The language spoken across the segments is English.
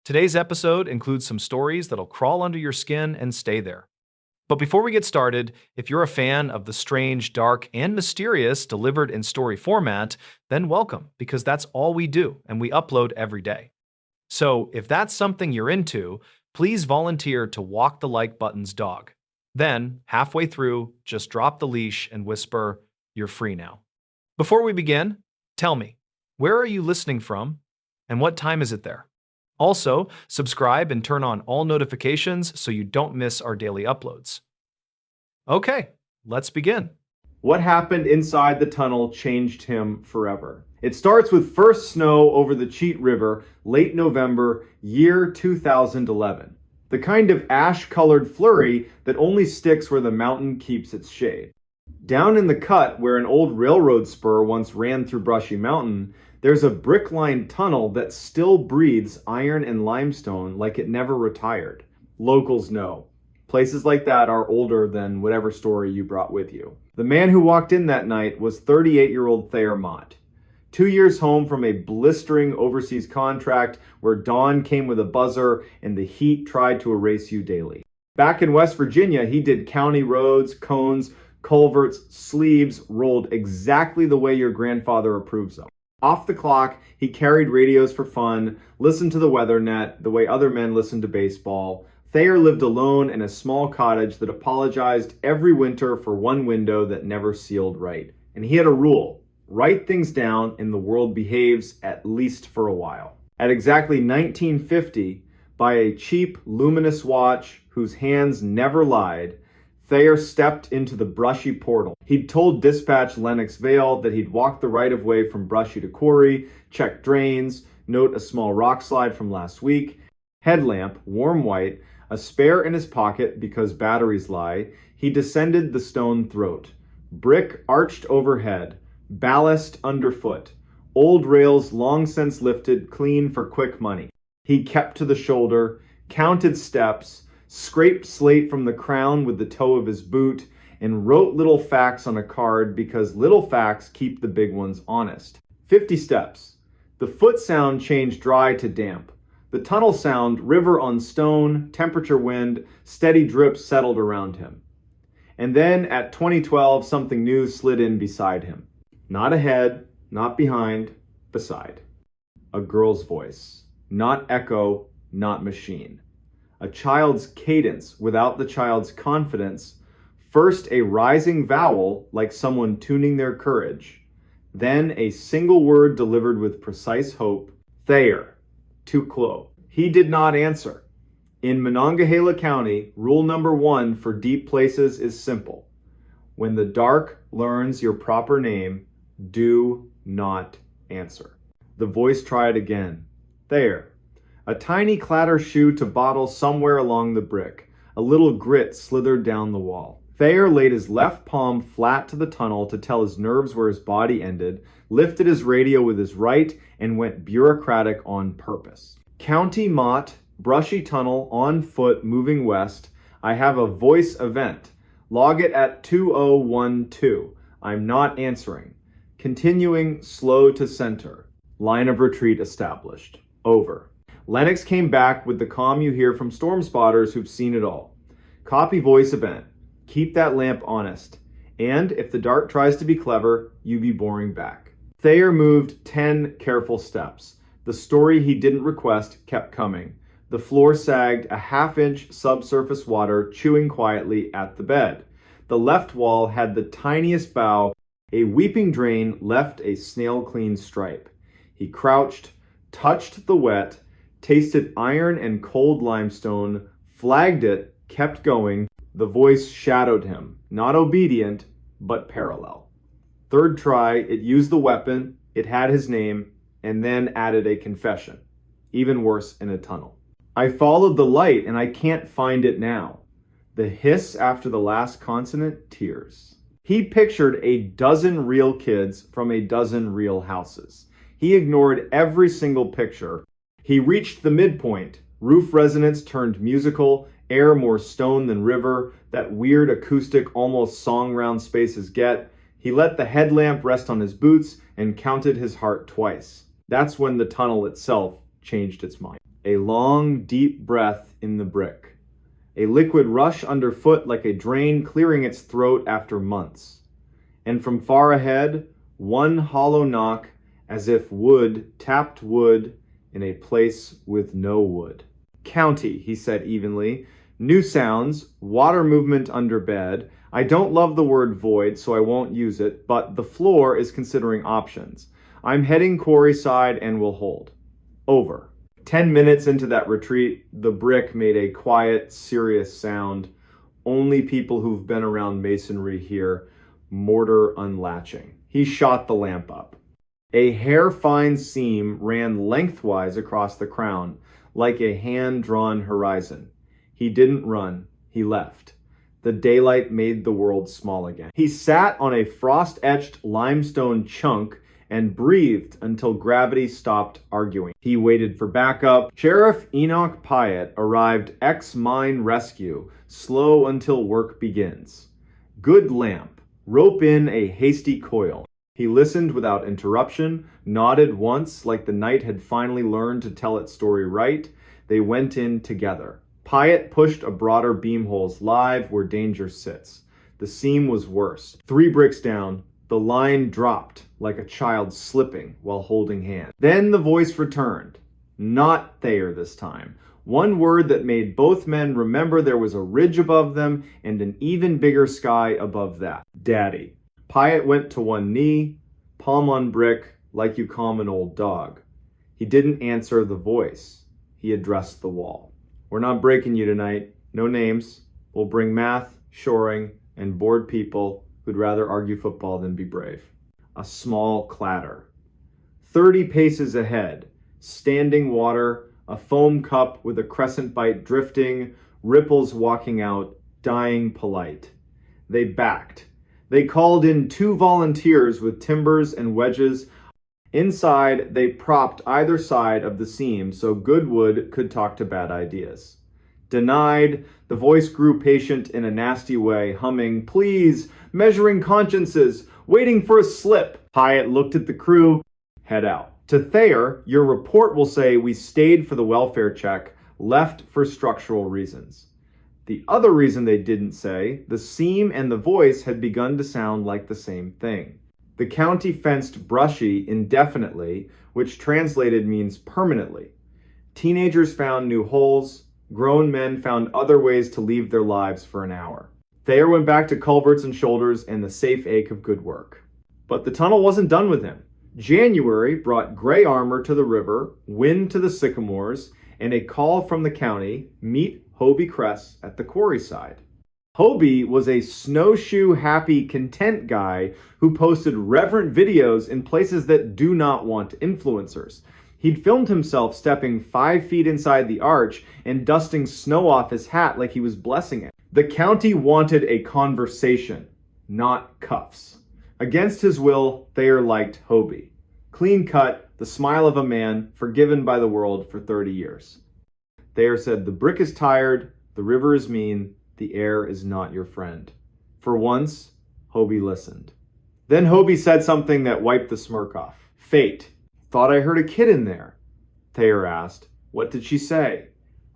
Today's episode includes some stories that'll crawl under your skin and stay there. But before we get started, if you're a fan of the strange, dark, and mysterious delivered in story format, then welcome, because that's all we do and we upload every day. So if that's something you're into, please volunteer to walk the like button's dog. Then, halfway through, just drop the leash and whisper, "You're free now." Before we begin, tell me, where are you listening from and what time is it there? Also, subscribe and turn on all notifications so you don't miss our daily uploads. Okay, let's begin. What happened inside the tunnel changed him forever. It starts with first snow over the Cheat River, late November, year 2011. The kind of ash-colored flurry that only sticks where the mountain keeps its shade. Down in the cut, where an old railroad spur once ran through Brushy Mountain, there's a brick-lined tunnel that still breathes iron and limestone like it never retired. Locals know. Places like that are older than whatever story you brought with you. The man who walked in that night was 38-year-old Thayer Mott. 2 years home from a blistering overseas contract where dawn came with a buzzer and the heat tried to erase you daily. Back in West Virginia, he did county roads, cones, culverts, sleeves, rolled exactly the way your grandfather approves of. Off the clock, he carried radios for fun, listened to the weather net the way other men listened to baseball. Thayer lived alone in a small cottage that apologized every winter for one window that never sealed right. And he had a rule: write things down and the world behaves, at least for a while. At exactly 1950, by a cheap, luminous watch whose hands never lied, Thayer stepped into the Brushy portal. He'd told Dispatch Lenox Vale that he'd walk the right-of-way from Brushy to Quarry, check drains, note a small rock slide from last week, headlamp, warm white, a spare in his pocket because batteries lie. He descended the stone throat. Brick arched overhead, ballast underfoot, old rails long since lifted clean for quick money. He kept to the shoulder, counted steps, scraped slate from the crown with the toe of his boot, and wrote little facts on a card because little facts keep the big ones honest. 50 steps. The foot sound changed dry to damp. The tunnel sound, river on stone, temperature wind, steady drips settled around him. And then at 2012, something new slid in beside him. Not ahead, not behind, beside. A girl's voice. Not echo, not machine. A child's cadence without the child's confidence. First a rising vowel like someone tuning their courage. Then a single word delivered with precise hope. Thayer. Tuklo. He did not answer. In Monongahela County, rule number 1 for deep places is simple. When the dark learns your proper name, do not answer. The voice tried again. Thayer. A tiny clatter shoe to bottle somewhere along the brick. A little grit slithered down the wall. Thayer laid his left palm flat to the tunnel to tell his nerves where his body ended, lifted his radio with his right, and went bureaucratic on purpose. County Mott, Brushy Tunnel, on foot, moving west. I have a voice event. Log it at 2012. I'm not answering. Continuing slow to center. Line of retreat established. Over. Lennox came back with the calm you hear from storm spotters who've seen it all. Copy voice event. Keep that lamp honest. And if the dark tries to be clever, you be boring back. Thayer moved 10 careful steps. The story he didn't request kept coming. The floor sagged, a half-inch subsurface water chewing quietly at the bed. The left wall had the tiniest bow. A weeping drain left a snail-clean stripe. He crouched, touched the wet, tasted iron and cold limestone, flagged it, kept going. The voice shadowed him, not obedient, but parallel. Third try, it used the weapon, it had his name, and then added a confession. Even worse in a tunnel. I followed the light and I can't find it now. The hiss after the last consonant, tears. He pictured a dozen real kids from a dozen real houses. He ignored every single picture. He reached the midpoint. Roof resonance turned musical, air more stone than river, that weird acoustic almost song round spaces get. He let the headlamp rest on his boots and counted his heart twice. That's when the tunnel itself changed its mind. A long, deep breath in the brick. A liquid rush underfoot like a drain clearing its throat after months. And from far ahead, one hollow knock as if wood tapped wood in a place with no wood. County, he said evenly. New sounds, water movement under bed. I don't love the word void, so I won't use it, but the floor is considering options. I'm heading quarry side and will hold. Over. 10 minutes into that retreat, the brick made a quiet, serious sound. Only people who've been around masonry hear mortar unlatching. He shot the lamp up. A hair-fine seam ran lengthwise across the crown, like a hand-drawn horizon. He didn't run, he left. The daylight made the world small again. He sat on a frost-etched limestone chunk and breathed until gravity stopped arguing. He waited for backup. Sheriff Enoch Pyatt arrived ex-mine rescue, slow until work begins. Good lamp. Rope in a hasty coil. He listened without interruption, nodded once like the night had finally learned to tell its story right. They went in together. Pyatt pushed a broader beam holes live where danger sits. The seam was worse. 3 bricks down, the line dropped like a child slipping while holding hands. Then the voice returned. Not Thayer this time. One word that made both men remember there was a ridge above them and an even bigger sky above that. Daddy. Pyatt went to one knee, palm on brick, like you calm an old dog. He didn't answer the voice. He addressed the wall. We're not breaking you tonight. No names. We'll bring math, shoring, and bored people who'd rather argue football than be brave. A small clatter. 30 paces ahead, standing water, a foam cup with a crescent bite drifting, ripples walking out, dying polite. They backed. They called in 2 volunteers with timbers and wedges. Inside, they propped either side of the seam so Goodwood could talk to bad ideas. Denied, the voice grew patient in a nasty way, humming, please, measuring consciences, waiting for a slip. Pyatt looked at the crew, head out. To Thayer, your report will say we stayed for the welfare check, left for structural reasons. The other reason they didn't say, the seam and the voice had begun to sound like the same thing. The county fenced Brushy indefinitely, which translated means permanently. Teenagers found new holes. Grown men found other ways to leave their lives for an hour. Thayer went back to culverts and shoulders and the safe ache of good work. But the tunnel wasn't done with him. January brought gray armor to the river, wind to the sycamores, and a call from the county, meet Hobie Kress at the quarry side. Hobie was a snowshoe happy content guy who posted reverent videos in places that do not want influencers. He'd filmed himself stepping 5 feet inside the arch and dusting snow off his hat like he was blessing it. The county wanted a conversation, not cuffs. Against his will, Thayer liked Hobie. Clean cut, the smile of a man forgiven by the world for 30 years. Thayer said, the brick is tired, the river is mean, the air is not your friend. For once, Hobie listened. Then Hobie said something that wiped the smirk off. Fate. Thought I heard a kid in there. Thayer asked, what did she say?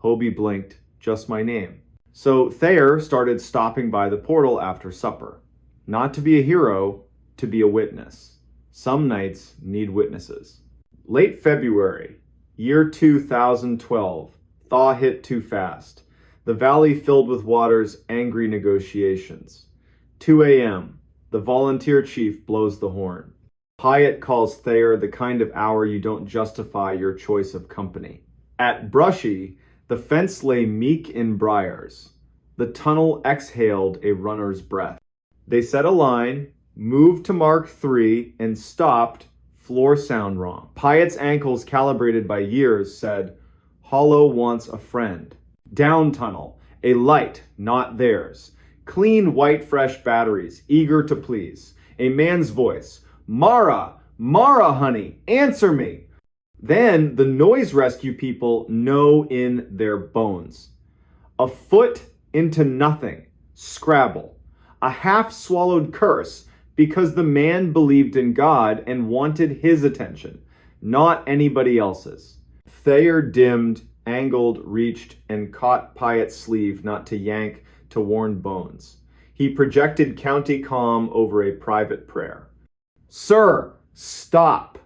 Hobie blinked, just my name. So Thayer started stopping by the portal after supper. Not to be a hero, to be a witness. Some nights need witnesses. Late February, year 2012. Thaw hit too fast. The valley filled with water's angry negotiations. 2 a.m. The volunteer chief blows the horn. Pyatt calls Thayer the kind of hour you don't justify your choice of company. At Brushy, the fence lay meek in briars. The tunnel exhaled a runner's breath. They set a line, moved to Mark 3, and stopped, floor sound wrong. Pyatt's ankles, calibrated by years, said, Hollow wants a friend. Down tunnel, a light, not theirs. Clean, white, fresh batteries, eager to please. A man's voice, Mara, Mara, honey, answer me. Then the noise rescue people know in their bones. A foot into nothing, Scrabble. A half-swallowed curse because the man believed in God and wanted his attention, not anybody else's. Thayer dimmed angled, reached, and caught Pyatt's sleeve not to yank to warn bones. He projected county calm over a private prayer. "Sir, stop.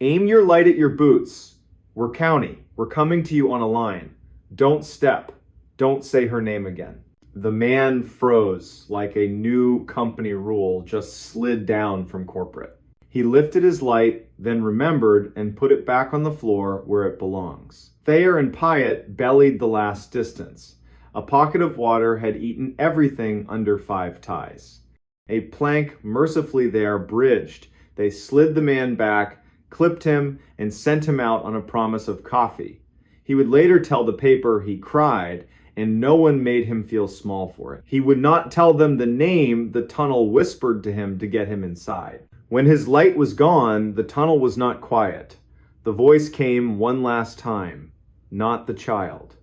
Aim your light at your boots. We're county. We're coming to you on a line. Don't step. Don't say her name again." The man froze like a new company rule just slid down from corporate. He lifted his light, then remembered and put it back on the floor where it belongs. Thayer and Pyatt bellied the last distance. A pocket of water had eaten everything under 5 ties. A plank mercifully there bridged. They slid the man back, clipped him, and sent him out on a promise of coffee. He would later tell the paper he cried, and no one made him feel small for it. He would not tell them the name the tunnel whispered to him to get him inside. When his light was gone, the tunnel was not quiet. The voice came one last time. Not the child.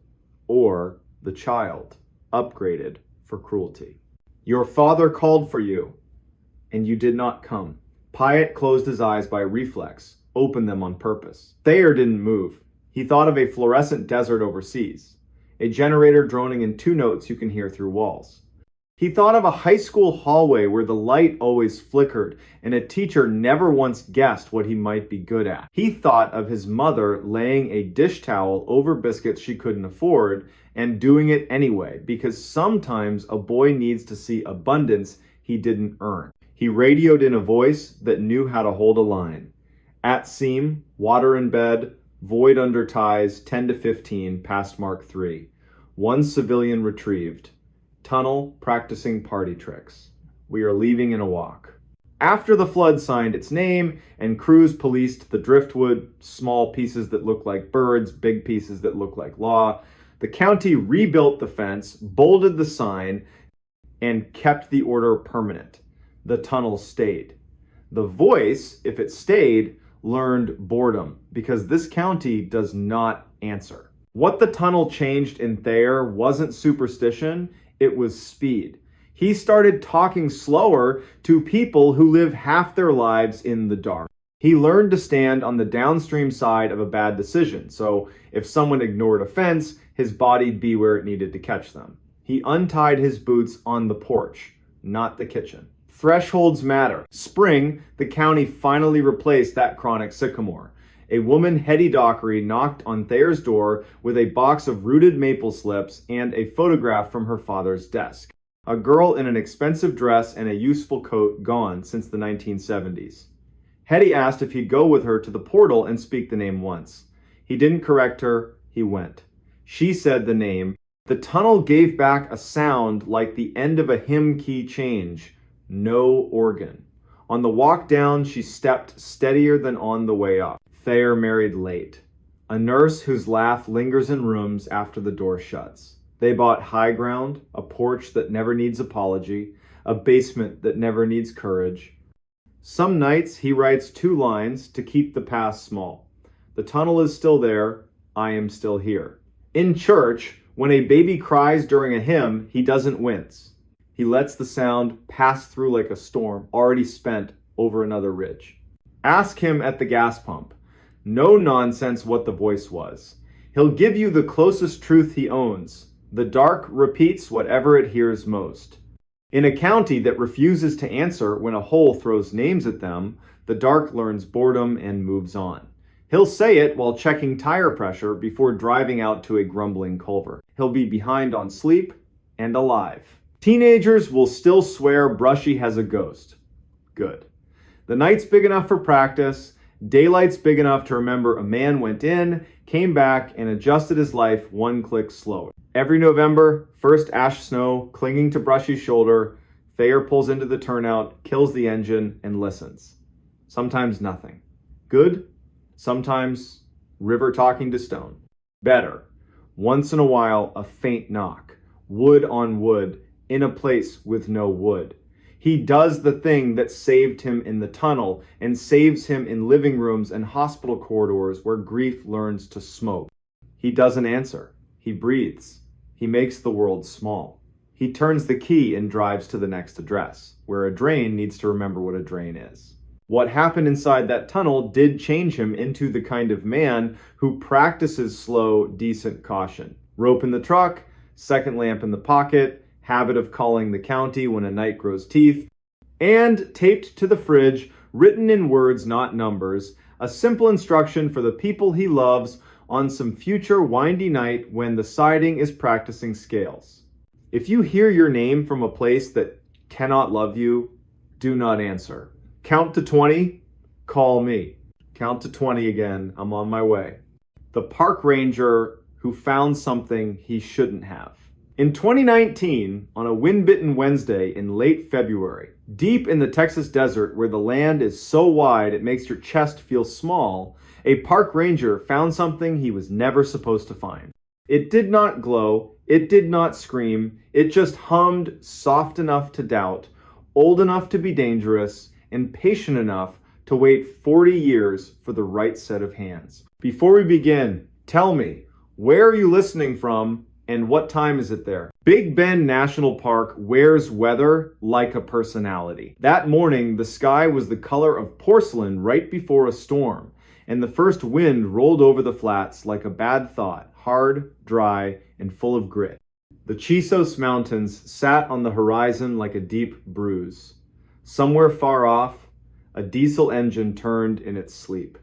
Or the child, upgraded for cruelty. "Your father called for you, and you did not come." Pyatt closed his eyes by reflex, opened them on purpose. Thayer didn't move. He thought of a fluorescent desert overseas, a generator droning in 2 notes you can hear through walls. He thought of a high school hallway where the light always flickered and a teacher never once guessed what he might be good at. He thought of his mother laying a dish towel over biscuits she couldn't afford and doing it anyway, because sometimes a boy needs to see abundance he didn't earn. He radioed in a voice that knew how to hold a line. At seam, water in bed, void under ties, 10 to 15, past Mark 3. 1 civilian retrieved. Tunnel practicing party tricks. We are leaving in a walk. After the flood signed its name and crews policed the driftwood, small pieces that look like birds, big pieces that look like law, the county rebuilt the fence, bolted the sign, and kept the order permanent. The tunnel stayed. The voice, if it stayed, learned boredom, because this county does not answer. What the tunnel changed in Thayer wasn't superstition, it was speed. He started talking slower to people who live half their lives in the dark. He learned to stand on the downstream side of a bad decision, so if someone ignored a fence, his body'd be where it needed to catch them. He untied his boots on the porch, not the kitchen. Thresholds matter. Spring, the county finally replaced that chronic sycamore. A woman, Hetty Dockery, knocked on Thayer's door with a box of rooted maple slips and a photograph from her father's desk. A girl in an expensive dress and a useful coat gone since the 1970s. Hetty asked if he'd go with her to the portal and speak the name once. He didn't correct her, he went. She said the name. The tunnel gave back a sound like the end of a hymn key change. No organ. On the walk down, she stepped steadier than on the way up. Thayer married late. A nurse whose laugh lingers in rooms after the door shuts. They bought high ground, a porch that never needs apology, a basement that never needs courage. Some nights he writes 2 lines to keep the past small. The tunnel is still there, I am still here. In church, when a baby cries during a hymn, he doesn't wince. He lets the sound pass through like a storm already spent over another ridge. Ask him at the gas pump. No nonsense what the voice was. He'll give you the closest truth he owns. The dark repeats whatever it hears most. In a county that refuses to answer when a hole throws names at them, the dark learns boredom and moves on. He'll say it while checking tire pressure before driving out to a grumbling culvert. He'll be behind on sleep and alive. Teenagers will still swear Brushy has a ghost. Good. The night's big enough for practice. Daylight's big enough to remember a man went in, came back, and adjusted his life 1 click slower. Every November, first ash snow clinging to Brushy's shoulder, Thayer pulls into the turnout, kills the engine, and listens. Sometimes nothing. Good. Sometimes river talking to stone. Better. Once in a while, a faint knock. Wood on wood, in a place with no wood. He does the thing that saved him in the tunnel and saves him in living rooms and hospital corridors where grief learns to smoke. He doesn't answer. He breathes. He makes the world small. He turns the key and drives to the next address, where a drain needs to remember what a drain is. What happened inside that tunnel did change him into the kind of man who practices slow, decent caution. Rope in the truck, second lamp in the pocket, habit of calling the county when a night grows teeth, and taped to the fridge, written in words, not numbers, a simple instruction for the people he loves on some future windy night when the siding is practicing scales. If you hear your name from a place that cannot love you, do not answer. Count to 20, call me. Count to 20 again, I'm on my way. The park ranger who found something he shouldn't have. In 2019, on a wind-bitten Wednesday in late February, deep in the Texas desert where the land is so wide it makes your chest feel small, a park ranger found something he was never supposed to find. It did not glow, it did not scream, it just hummed soft enough to doubt, old enough to be dangerous, and patient enough to wait 40 years for the right set of hands. Before we begin, tell me, where are you listening from and what time is it there? Big Bend National Park wears weather like a personality. That morning, the sky was the color of porcelain right before a storm, and the first wind rolled over the flats like a bad thought, hard, dry, and full of grit. The Chisos Mountains sat on the horizon like a deep bruise. Somewhere far off, a diesel engine turned in its sleep.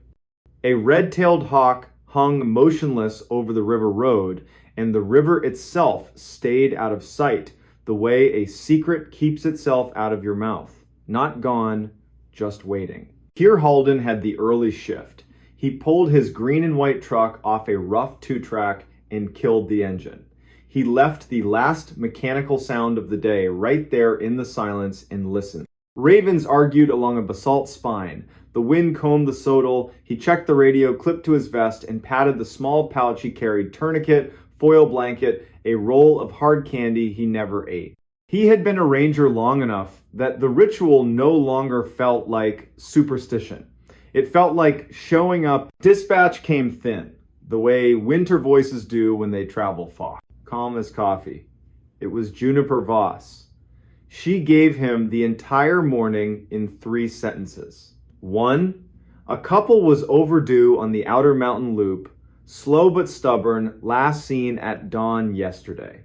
A red-tailed hawk hung motionless over the river road, and the river itself stayed out of sight, the way a secret keeps itself out of your mouth. Not gone, just waiting. Kier Halden had the early shift. He pulled his green and white truck off a rough two-track and killed the engine. He left the last mechanical sound of the day right there in the silence and listened. Ravens argued along a basalt spine. The wind combed the sodal. He checked the radio clipped to his vest and patted the small pouch he carried, tourniquet, foil blanket, a roll of hard candy he never ate. He had been a ranger long enough that the ritual no longer felt like superstition. It felt like showing up. Dispatch came thin, the way winter voices do when they travel far. Calm as coffee. It was Juniper Voss. She gave him the entire morning in 3 sentences. 1. A couple was overdue on the outer mountain loop, slow but stubborn, last seen at dawn yesterday.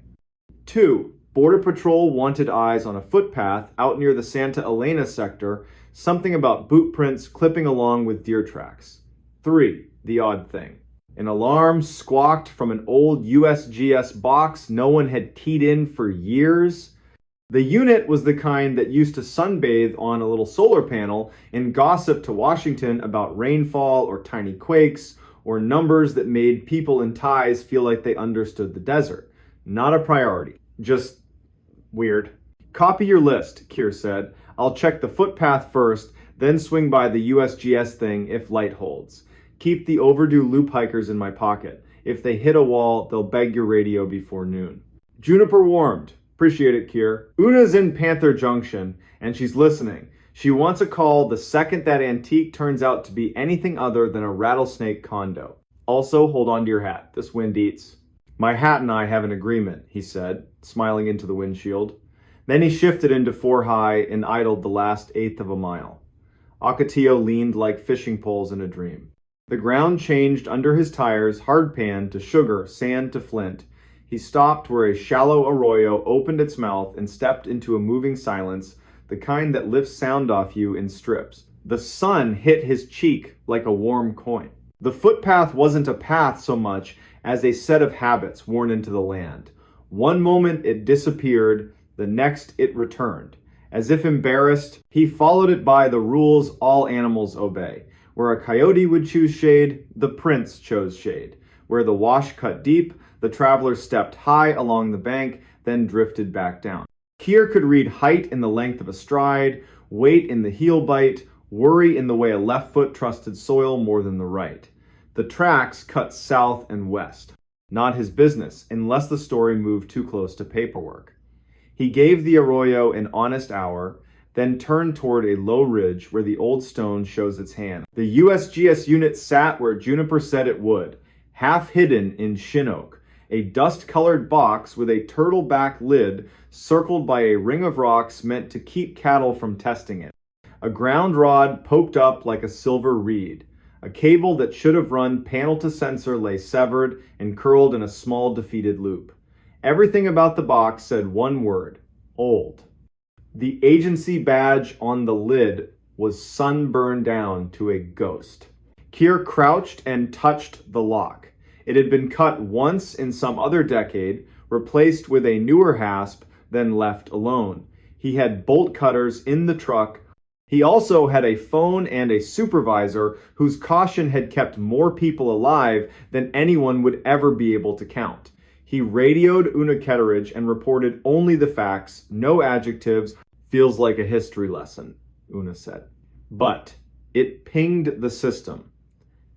2. Border Patrol wanted eyes on a footpath out near the Santa Elena sector, something about boot prints clipping along with deer tracks. 3. The odd thing. An alarm squawked from an old USGS box no one had keyed in for years. The unit was the kind that used to sunbathe on a little solar panel and gossip to Washington about rainfall or tiny quakes or numbers that made people in ties feel like they understood the desert. Not a priority. Just weird. Copy your list, Kier said. I'll check the footpath first, then swing by the USGS thing if light holds. Keep the overdue loop hikers in my pocket. If they hit a wall, they'll beg your radio before noon. Juniper warmed. Appreciate it, Kier. Una's in Panther Junction, and she's listening. She wants a call the second that antique turns out to be anything other than a rattlesnake condo. Also, hold on to your hat. This wind eats. My hat and I have an agreement, he said, smiling into the windshield. Then he shifted into 4 high and idled the last 1/8 of a mile. Ocotillo leaned like fishing poles in a dream. The ground changed under his tires, hard pan to sugar, sand to flint. He stopped where a shallow arroyo opened its mouth and stepped into a moving silence, the kind that lifts sound off you in strips. The sun hit his cheek like a warm coin. The footpath wasn't a path so much as a set of habits worn into the land. One moment it disappeared, the next it returned. As if embarrassed, he followed it by the rules all animals obey. Where a coyote would choose shade, the prince chose shade. Where the wash cut deep, the traveler stepped high along the bank, then drifted back down. Kier could read height in the length of a stride, weight in the heel bite, worry in the way a left foot trusted soil more than the right. The tracks cut south and west. Not his business, unless the story moved too close to paperwork. He gave the arroyo an honest hour, then turned toward a low ridge where the old stone shows its hand. The USGS unit sat where Juniper said it would, half hidden in shin oak. A dust-colored box with a turtle-back lid circled by a ring of rocks meant to keep cattle from testing it. A ground rod poked up like a silver reed. A cable that should have run panel to sensor lay severed and curled in a small defeated loop. Everything about the box said one word: old. The agency badge on the lid was sunburned down to a ghost. Keir crouched and touched the lock. It had been cut once in some other decade, replaced with a newer hasp, then left alone. He had bolt cutters in the truck. He also had a phone and a supervisor whose caution had kept more people alive than anyone would ever be able to count. He radioed Una Ketteridge and reported only the facts, no adjectives. Feels like a history lesson, Una said. But it pinged the system.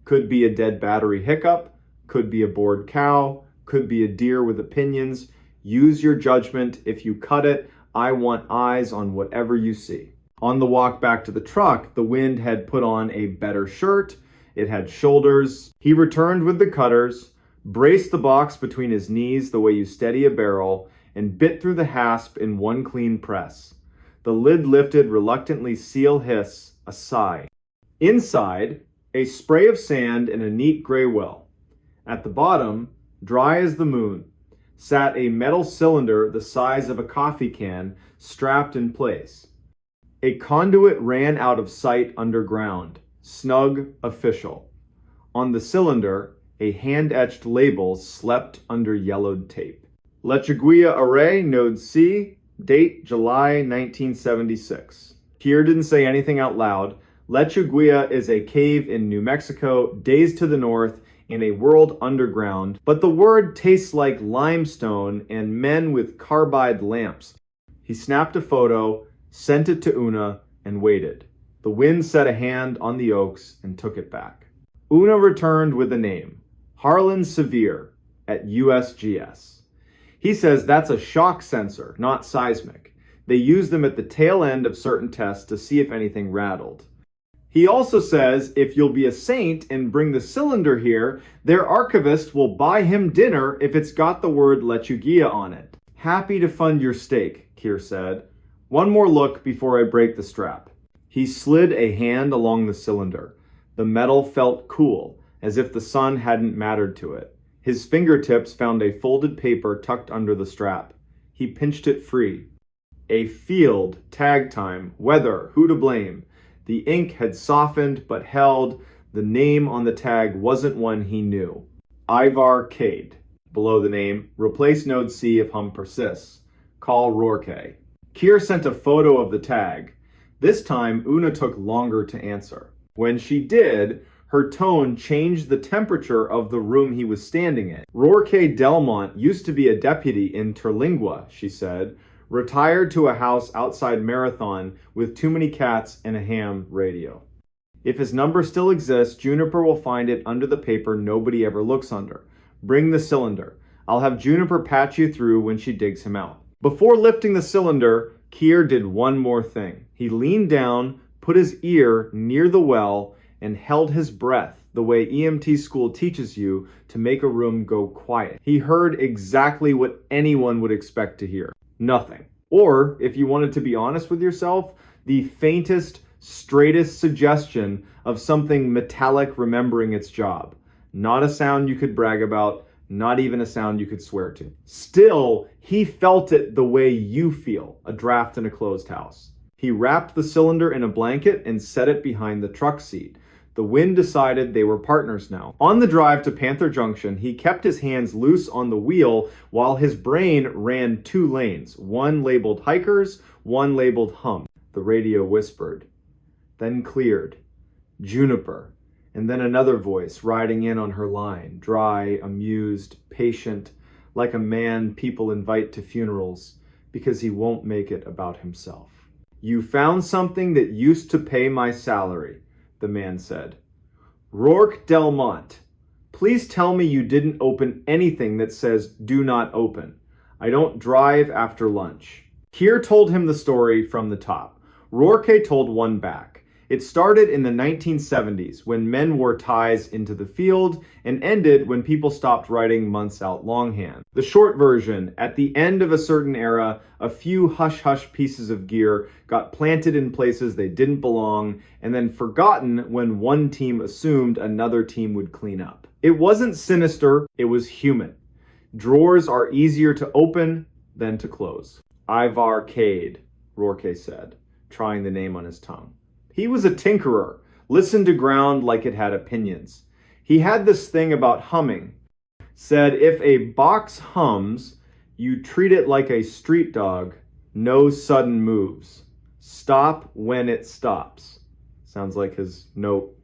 Could be a dead battery hiccup, could be a bored cow, could be a deer with opinions. Use your judgment. If you cut it, I want eyes on whatever you see. On the walk back to the truck, the wind had put on a better shirt. It had shoulders. He returned with the cutters, braced the box between his knees the way you steady a barrel, and bit through the hasp in one clean press. The lid lifted, reluctantly, seal hiss, a sigh. Inside, a spray of sand in a neat gray well. At the bottom, dry as the moon, sat a metal cylinder the size of a coffee can, strapped in place. A conduit ran out of sight underground, snug, official. On the cylinder, a hand-etched label slept under yellowed tape. Lechuguilla Array, Node C, date July 1976. Keir didn't say anything out loud. Lechuguilla is a cave in New Mexico, days to the north, in a world underground, but the word tastes like limestone and men with carbide lamps. He snapped a photo, sent it to Una, and waited. The wind set a hand on the oaks and took it back. Una returned with a name, Harlan Sevier, at USGS. He says that's a shock sensor, not seismic. They use them at the tail end of certain tests to see if anything rattled. He also says if you'll be a saint and bring the cylinder here, their archivist will buy him dinner if it's got the word Lechuguilla on it. Happy to fund your stake, Keir said. One more look before I break the strap. He slid a hand along the cylinder. The metal felt cool, as if the sun hadn't mattered to it. His fingertips found a folded paper tucked under the strap. He pinched it free. A field, tag time, weather, who to blame. The ink had softened but held. The name on the tag wasn't one he knew. Ivar Cade. Below the name, replace node C if hum persists. Call Rourke. Keir sent a photo of the tag. This time, Una took longer to answer. When she did, her tone changed the temperature of the room he was standing in. Rourke Delmont used to be a deputy in Terlingua, she said, retired to a house outside Marathon with too many cats and a ham radio. If his number still exists, Juniper will find it under the paper nobody ever looks under. Bring the cylinder. I'll have Juniper patch you through when she digs him out. Before lifting the cylinder, Keir did one more thing. He leaned down, put his ear near the well, and held his breath the way EMT school teaches you to make a room go quiet. He heard exactly what anyone would expect to hear. Nothing. Or, if you wanted to be honest with yourself, the faintest, straightest suggestion of something metallic remembering its job. Not a sound you could brag about, not even a sound you could swear to. Still, he felt it the way you feel a draft in a closed house. He wrapped the cylinder in a blanket and set it behind the truck seat. The wind decided they were partners now. On the drive to Panther Junction, he kept his hands loose on the wheel while his brain ran two lanes, one labeled hikers, one labeled hum. The radio whispered, then cleared. Juniper. And then another voice riding in on her line, dry, amused, patient, like a man people invite to funerals because he won't make it about himself. You found something that used to pay my salary, the man said. Rourke Delmont, please tell me you didn't open anything that says do not open. I don't drive after lunch. Keir told him the story from the top. Rourke told one back. It started in the 1970s when men wore ties into the field and ended when people stopped writing months out longhand. The short version, at the end of a certain era, a few hush-hush pieces of gear got planted in places they didn't belong and then forgotten when one team assumed another team would clean up. It wasn't sinister, it was human. Drawers are easier to open than to close. Ivarcade, Rourke said, trying the name on his tongue. He was a tinkerer, listened to ground like it had opinions. He had this thing about humming. Said if a box hums, you treat it like a street dog, no sudden moves. Stop when it stops. Sounds like his note.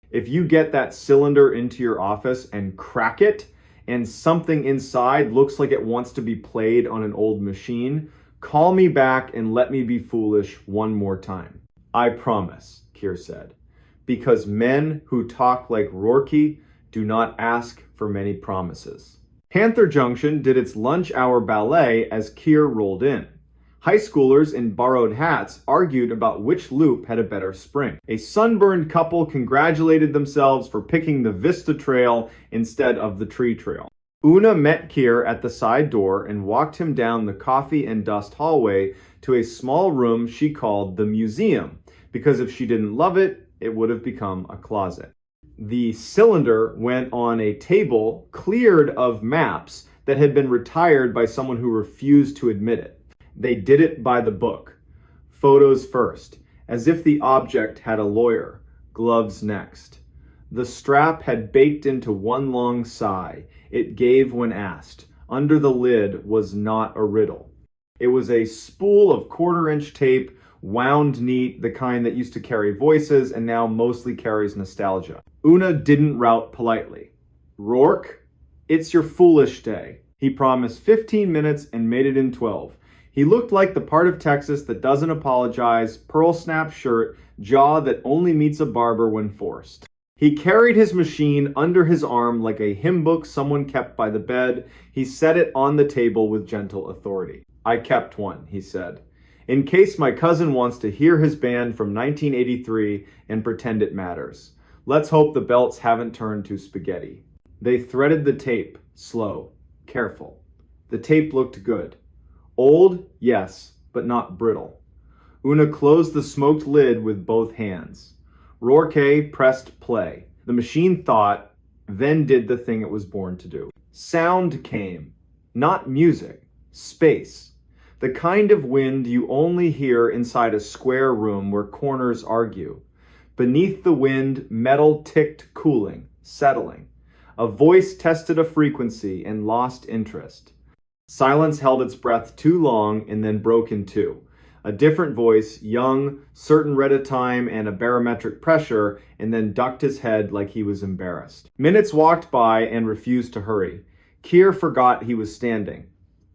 If you get that cylinder into your office and crack it, and something inside looks like it wants to be played on an old machine, call me back and let me be foolish one more time. I promise, Keir said, because men who talk like Rourke do not ask for many promises. Panther Junction did its lunch hour ballet as Keir rolled in. High schoolers in borrowed hats argued about which loop had a better spring. A sunburned couple congratulated themselves for picking the Vista Trail instead of the tree trail. Una met Keir at the side door and walked him down the coffee and dust hallway to a small room she called the museum, because if she didn't love it, it would have become a closet. The cylinder went on a table cleared of maps that had been retired by someone who refused to admit it. They did it by the book. Photos first, as if the object had a lawyer. Gloves next. The strap had baked into one long sigh. It gave when asked. Under the lid was not a riddle. It was a spool of quarter-inch tape, wound neat, the kind that used to carry voices and now mostly carries nostalgia. Una didn't rout politely. Rourke, it's your foolish day. He promised 15 minutes and made it in 12. He looked like the part of Texas that doesn't apologize, pearl snap shirt, jaw that only meets a barber when forced. He carried his machine under his arm like a hymn book someone kept by the bed. He set it on the table with gentle authority. I kept one, he said, in case my cousin wants to hear his band from 1983 and pretend it matters. Let's hope the belts haven't turned to spaghetti. They threaded the tape, slow, careful. The tape looked good. Old, yes, but not brittle. Una closed the smoked lid with both hands. Rourke pressed play. The machine thought, then did the thing it was born to do. Sound came. Not music. Space. The kind of wind you only hear inside a square room where corners argue. Beneath the wind, metal ticked, cooling, settling. A voice tested a frequency and lost interest. Silence held its breath too long and then broke in two. A different voice, young, certain read a time and a barometric pressure, and then ducked his head like he was embarrassed. Minutes walked by and refused to hurry. Keir forgot he was standing.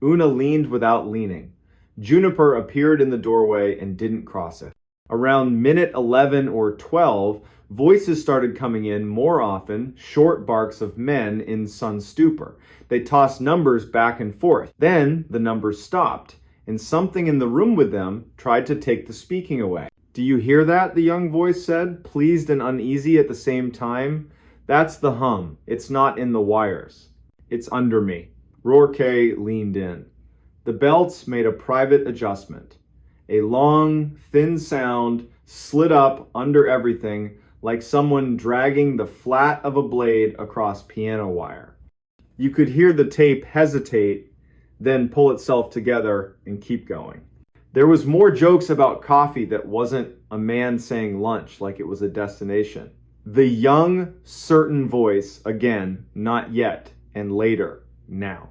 Una leaned without leaning. Juniper appeared in the doorway and didn't cross it. Around minute 11 or 12, voices started coming in more often, short barks of men in sun stupor. They tossed numbers back and forth. Then the numbers stopped, and something in the room with them tried to take the speaking away. Do you hear that? The young voice said, pleased and uneasy at the same time. That's the hum. It's not in the wires. It's under me. Rourke leaned in. The belts made a private adjustment. A long, thin sound slid up under everything, like someone dragging the flat of a blade across piano wire. You could hear the tape hesitate, then pull itself together and keep going. There was more jokes about coffee that wasn't a man saying lunch like it was a destination. The young, certain voice, again, not yet, and later, now.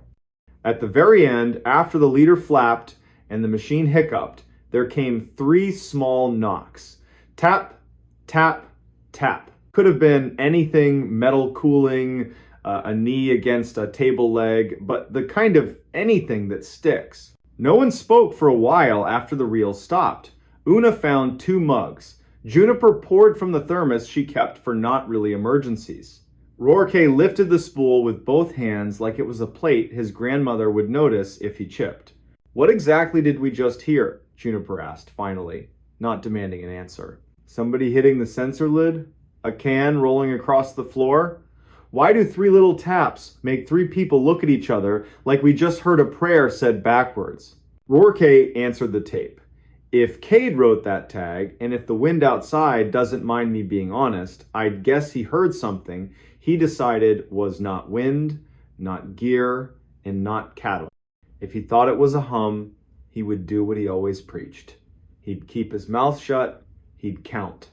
At the very end, after the leader flapped and the machine hiccuped, there came 3 small knocks. Tap, tap, tap. Could have been anything, metal cooling, a knee against a table leg, but the kind of anything that sticks. No one spoke for a while after the reel stopped. Una found 2 mugs. Juniper poured from the thermos she kept for not really emergencies. Rourke lifted the spool with both hands like it was a plate his grandmother would notice if he chipped. What exactly did we just hear? Juniper asked, finally, not demanding an answer. Somebody hitting the sensor lid? A can rolling across the floor? Why do three little taps make three people look at each other like we just heard a prayer said backwards? Rourke answered the tape. If Cade wrote that tag, and if the wind outside doesn't mind me being honest, I'd guess he heard something he decided was not wind, not gear, and not cattle. If he thought it was a hum, he would do what he always preached. He'd keep his mouth shut, he'd count.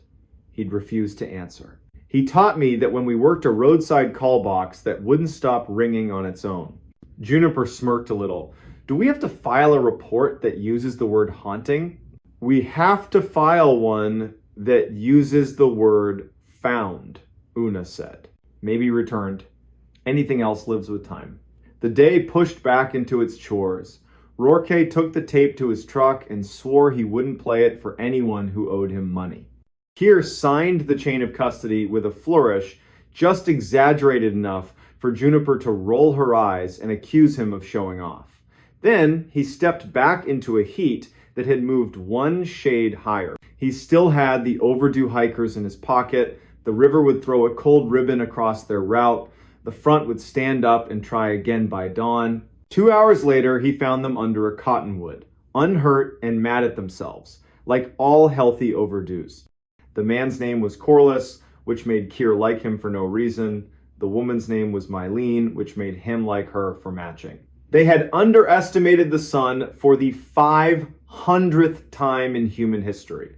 He'd refuse to answer. He taught me that when we worked a roadside call box that wouldn't stop ringing on its own. Juniper smirked a little. Do we have to file a report that uses the word haunting? We have to file one that uses the word found, Una said. Maybe returned. Anything else lives with time. The day pushed back into its chores. Rourke took the tape to his truck and swore he wouldn't play it for anyone who owed him money. Keir signed the chain of custody with a flourish just exaggerated enough for Juniper to roll her eyes and accuse him of showing off. Then he stepped back into a heat that had moved one shade higher. He still had the overdue hikers in his pocket. The river would throw a cold ribbon across their route. The front would stand up and try again by dawn. 2 hours later, he found them under a cottonwood, unhurt and mad at themselves, like all healthy overdues. The man's name was Corliss, which made Keir like him for no reason. The woman's name was Mylene, which made him like her for matching. They had underestimated the sun for the 500th time in human history.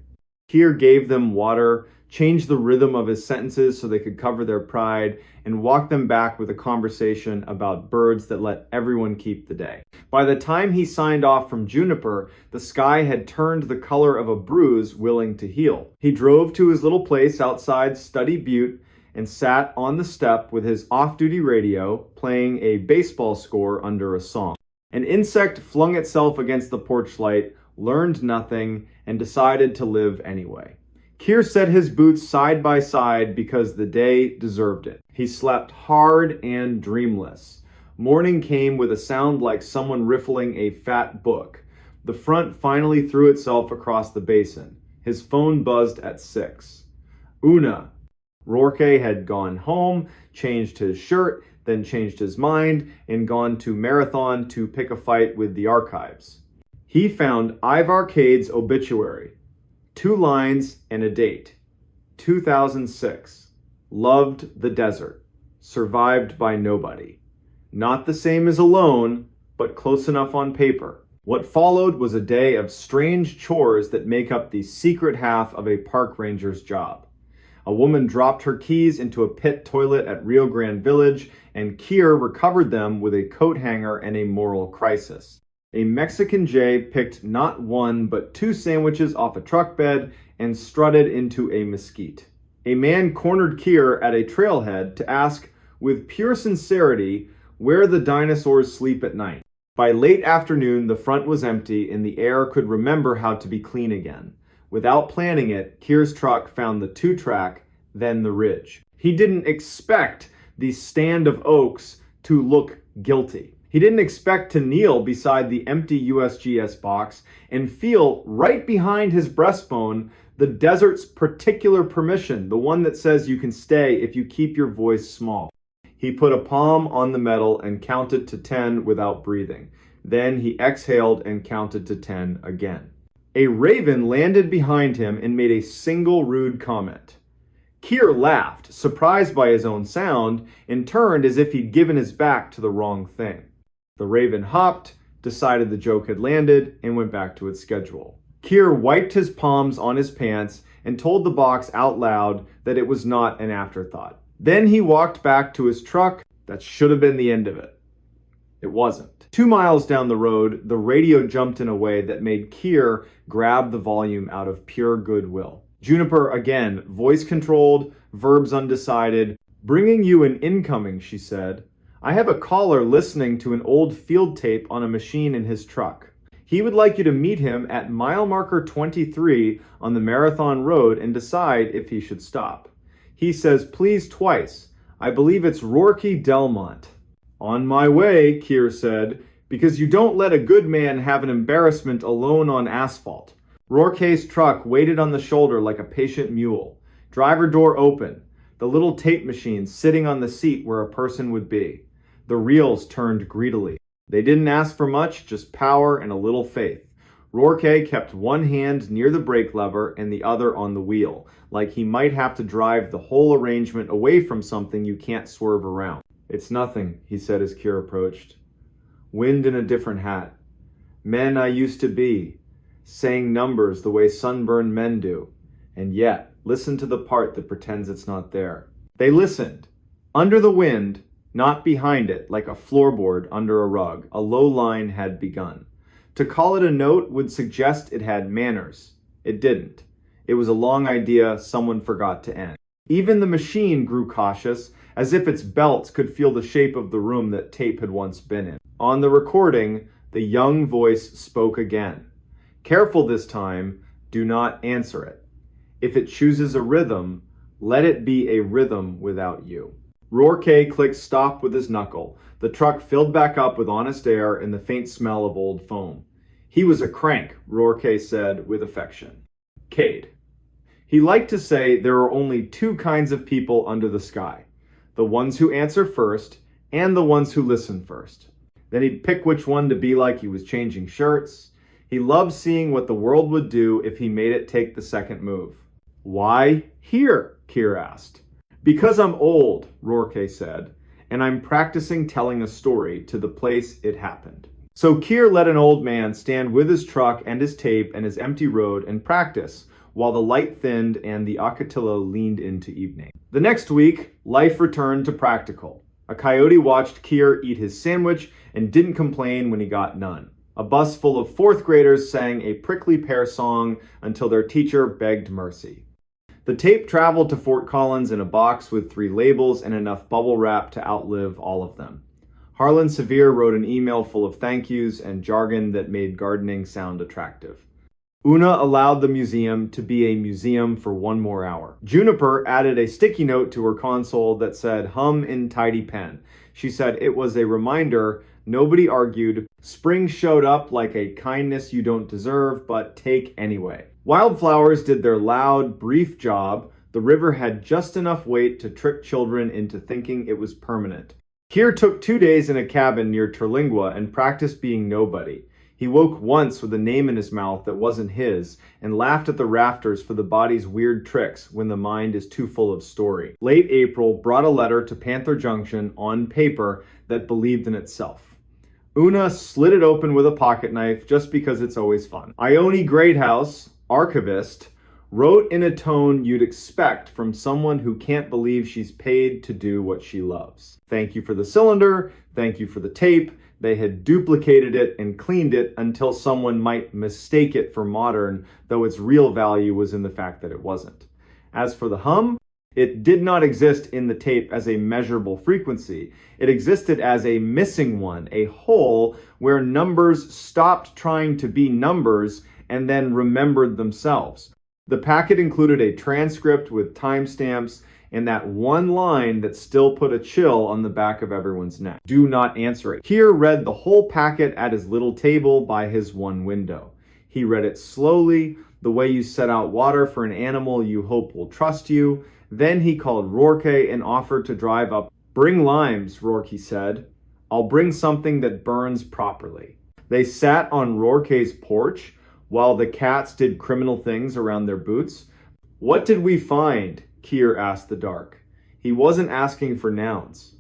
Keir gave them water, changed the rhythm of his sentences so they could cover their pride, and walked them back with a conversation about birds that let everyone keep the day. By the time he signed off from Juniper, the sky had turned the color of a bruise willing to heal. He drove to his little place outside Study Butte and sat on the step with his off-duty radio playing a baseball score under a song. An insect flung itself against the porch light, learned nothing, and decided to live anyway. Keir set his boots side by side because the day deserved it. He slept hard and dreamless. Morning came with a sound like someone riffling a fat book. The front finally threw itself across the basin. His phone buzzed at 6. Una. Rourke had gone home, changed his shirt, then changed his mind, and gone to Marathon to pick a fight with the archives. He found Ivar Cade's obituary. 2 lines and a date. 2006. Loved the desert. Survived by nobody. Not the same as alone, but close enough on paper. What followed was a day of strange chores that make up the secret half of a park ranger's job. A woman dropped her keys into a pit toilet at Rio Grande Village, and Keir recovered them with a coat hanger and a moral crisis. A Mexican Jay picked not 1 but 2 sandwiches off a truck bed and strutted into a mesquite. A man cornered Keir at a trailhead to ask, with pure sincerity, where the dinosaurs sleep at night. By late afternoon, the front was empty and the air could remember how to be clean again. Without planning it, Keir's truck found the 2-track, then the ridge. He didn't expect the stand of oaks to look guilty. He didn't expect to kneel beside the empty USGS box and feel right behind his breastbone the desert's particular permission, the one that says you can stay if you keep your voice small. He put a palm on the metal and counted to 10 without breathing. Then he exhaled and counted to 10 again. A raven landed behind him and made a single rude comment. Keir laughed, surprised by his own sound, and turned as if he'd given his back to the wrong thing. The raven hopped, decided the joke had landed, and went back to its schedule. Keir wiped his palms on his pants and told the box out loud that it was not an afterthought. Then he walked back to his truck. That should have been the end of it. It wasn't. 2 miles down the road, the radio jumped in a way that made Keir grab the volume out of pure goodwill. Juniper again, voice controlled, verbs undecided. Bringing you an incoming, she said. I have a caller listening to an old field tape on a machine in his truck. He would like you to meet him at mile marker 23 on the Marathon Road and decide if he should stop. He says please twice. I believe it's Rourke Delmont. On my way, Keir said, because you don't let a good man have an embarrassment alone on asphalt. Rourke's truck waited on the shoulder like a patient mule. Driver door open. The little tape machine sitting on the seat where a person would be. The reels turned greedily. They didn't ask for much, just power and a little faith. Rourke kept one hand near the brake lever and the other on the wheel, like he might have to drive the whole arrangement away from something you can't swerve around. "It's nothing," he said as Keir approached. "Wind in a different hat. Men I used to be, saying numbers the way sunburned men do. And yet, listen to the part that pretends it's not there." They listened. Under the wind, not behind it, like a floorboard under a rug, a low line had begun. To call it a note would suggest it had manners. It didn't. It was a long idea someone forgot to end. Even the machine grew cautious, as if its belts could feel the shape of the room that tape had once been in. On the recording, the young voice spoke again. "Careful this time, do not answer it. If it chooses a rhythm, let it be a rhythm without you." Rourke clicked stop with his knuckle. The truck filled back up with honest air and the faint smell of old foam. "He was a crank," Rourke said with affection. Cade. He liked to say there are only two kinds of people under the sky: the ones who answer first and the ones who listen first. Then he'd pick which one to be like he was changing shirts. He loved seeing what the world would do if he made it take the second move. "Why here?" Keir asked. "Because I'm old," Rourke said, "and I'm practicing telling a story to the place it happened." So Keir let an old man stand with his truck and his tape and his empty road and practice while the light thinned and the Ocotillo leaned into evening. The next week, life returned to practical. A coyote watched Keir eat his sandwich and didn't complain when he got none. A bus full of fourth graders sang a prickly pear song until their teacher begged mercy. The tape traveled to Fort Collins in a box with 3 labels and enough bubble wrap to outlive all of them. Harlan Sevier wrote an email full of thank yous and jargon that made gardening sound attractive. Una allowed the museum to be a museum for 1 more hour. Juniper added a sticky note to her console that said hum in tidy pen. She said it was a reminder. Nobody argued. Spring showed up like a kindness you don't deserve, but take anyway. Wildflowers did their loud, brief job. The river had just enough weight to trick children into thinking it was permanent. Keir took 2 days in a cabin near Terlingua and practiced being nobody. He woke once with a name in his mouth that wasn't his and laughed at the rafters for the body's weird tricks when the mind is too full of story. Late April brought a letter to Panther Junction on paper that believed in itself. Una slid it open with a pocket knife just because it's always fun. Ione Greathouse, archivist, wrote in a tone you'd expect from someone who can't believe she's paid to do what she loves. "Thank you for the cylinder, thank you for the tape." They had duplicated it and cleaned it until someone might mistake it for modern, though its real value was in the fact that it wasn't. As for the hum, it did not exist in the tape as a measurable frequency. It existed as a missing one, a hole where numbers stopped trying to be numbers and then remembered themselves. The packet included a transcript with timestamps and that one line that still put a chill on the back of everyone's neck. "Do not answer it." Keir read the whole packet at his little table by his one window. He read it slowly, the way you set out water for an animal you hope will trust you. Then he called Rourke and offered to drive up. "Bring limes," Rourke said. "I'll bring something that burns properly." They sat on Rourke's porch while the cats did criminal things around their boots. "What did we find?" Keir asked the dark. He wasn't asking for nouns.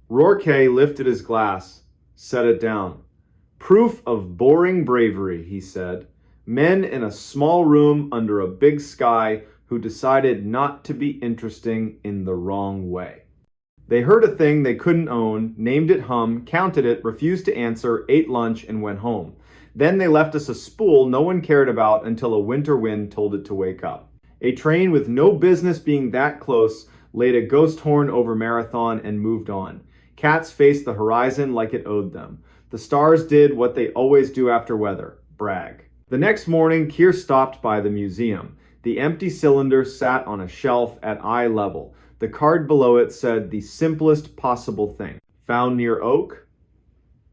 Rourke lifted his glass, set it down. "Proof of boring bravery," he said. "Men in a small room under a big sky who decided not to be interesting in the wrong way." They heard a thing they couldn't own, named it hum, counted it, refused to answer, ate lunch, and went home. Then they left us a spool no one cared about until a winter wind told it to wake up. A train with no business being that close laid a ghost horn over Marathon and moved on. Cats faced the horizon like it owed them. The stars did what they always do after weather, brag. The next morning, Keir stopped by the museum. The empty cylinder sat on a shelf at eye level. The card below it said the simplest possible thing. "Found near oak.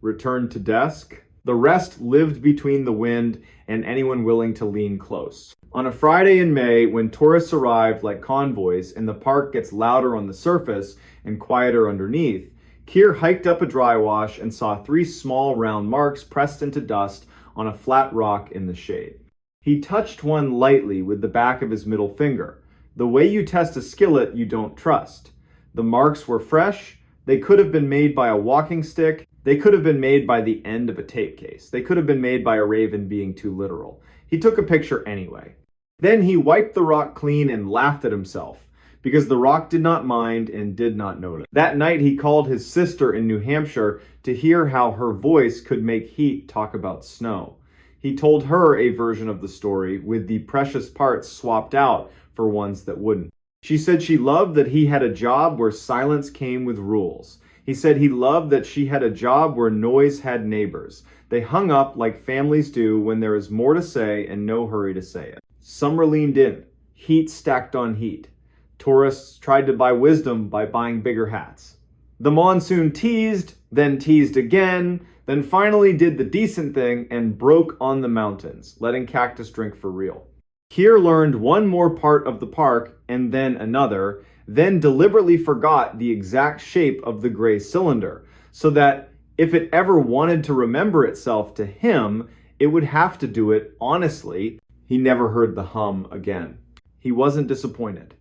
Returned to desk." The rest lived between the wind and anyone willing to lean close. On a Friday in May, when tourists arrive like convoys and the park gets louder on the surface and quieter underneath, Keir hiked up a dry wash and saw 3 small round marks pressed into dust on a flat rock in the shade. He touched one lightly with the back of his middle finger. The way you test a skillet you don't trust. The marks were fresh. They could have been made by a walking stick. They could have been made by the end of a tape case. They could have been made by a raven being too literal. He took a picture anyway. Then he wiped the rock clean and laughed at himself, because the rock did not mind and did not notice. That night he called his sister in New Hampshire to hear how her voice could make heat talk about snow. He told her a version of the story with the precious parts swapped out for ones that wouldn't. She said she loved that he had a job where silence came with rules. He said he loved that she had a job where noise had neighbors. They hung up like families do when there is more to say and no hurry to say it. Summer leaned in, heat stacked on heat. Tourists tried to buy wisdom by buying bigger hats. The monsoon teased, then teased again, then finally did the decent thing and broke on the mountains, letting Cactus drink for real. Keir learned one more part of the park and then another, then deliberately forgot the exact shape of the gray cylinder, so that if it ever wanted to remember itself to him, it would have to do it honestly. He never heard the hum again. He wasn't disappointed.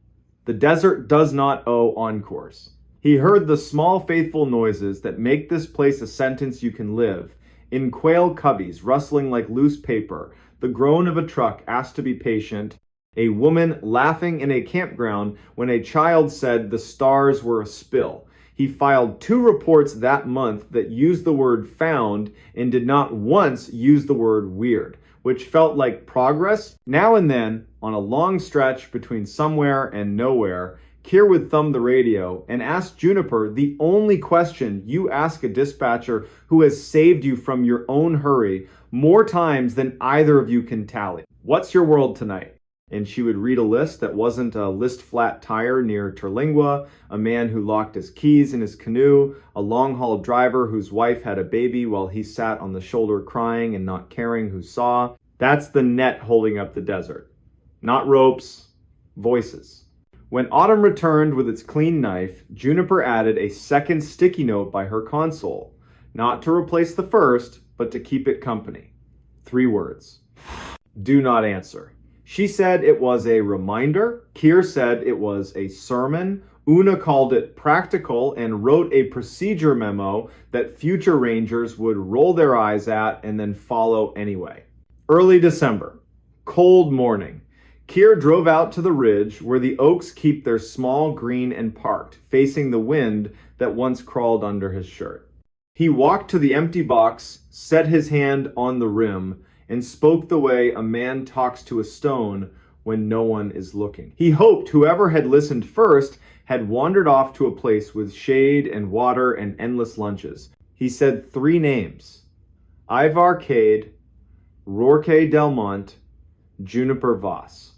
The desert does not owe encores. He heard the small faithful noises that make this place a sentence you can live. In quail cubbies rustling like loose paper, the groan of a truck asked to be patient, a woman laughing in a campground when a child said the stars were a spill. He filed 2 reports that month that used the word found and did not once use the word weird, which felt like progress. Now and then, on a long stretch between somewhere and nowhere, Keir would thumb the radio and ask Juniper the only question you ask a dispatcher who has saved you from your own hurry more times than either of you can tally. What's your world tonight? And she would read a list that wasn't a list flat tire near Terlingua, a man who locked his keys in his canoe, a long-haul driver whose wife had a baby while he sat on the shoulder crying and not caring who saw. That's the net holding up the desert. Not ropes, voices. When autumn returned with its clean knife, Juniper added a second sticky note by her console, not to replace the first, but to keep it company. 3 words. Do not answer. She said it was a reminder. Keir said it was a sermon. Una called it practical and wrote a procedure memo that future rangers would roll their eyes at and then follow anyway. Early December. Cold morning. Keir drove out to the ridge where the oaks keep their small green and parked, facing the wind that once crawled under his shirt. He walked to the empty box, set his hand on the rim, and spoke the way a man talks to a stone when no one is looking. He hoped whoever had listened first had wandered off to a place with shade and water and endless lunches. He said 3 names: Ivar Cade, Rourke Delmont, Juniper Voss.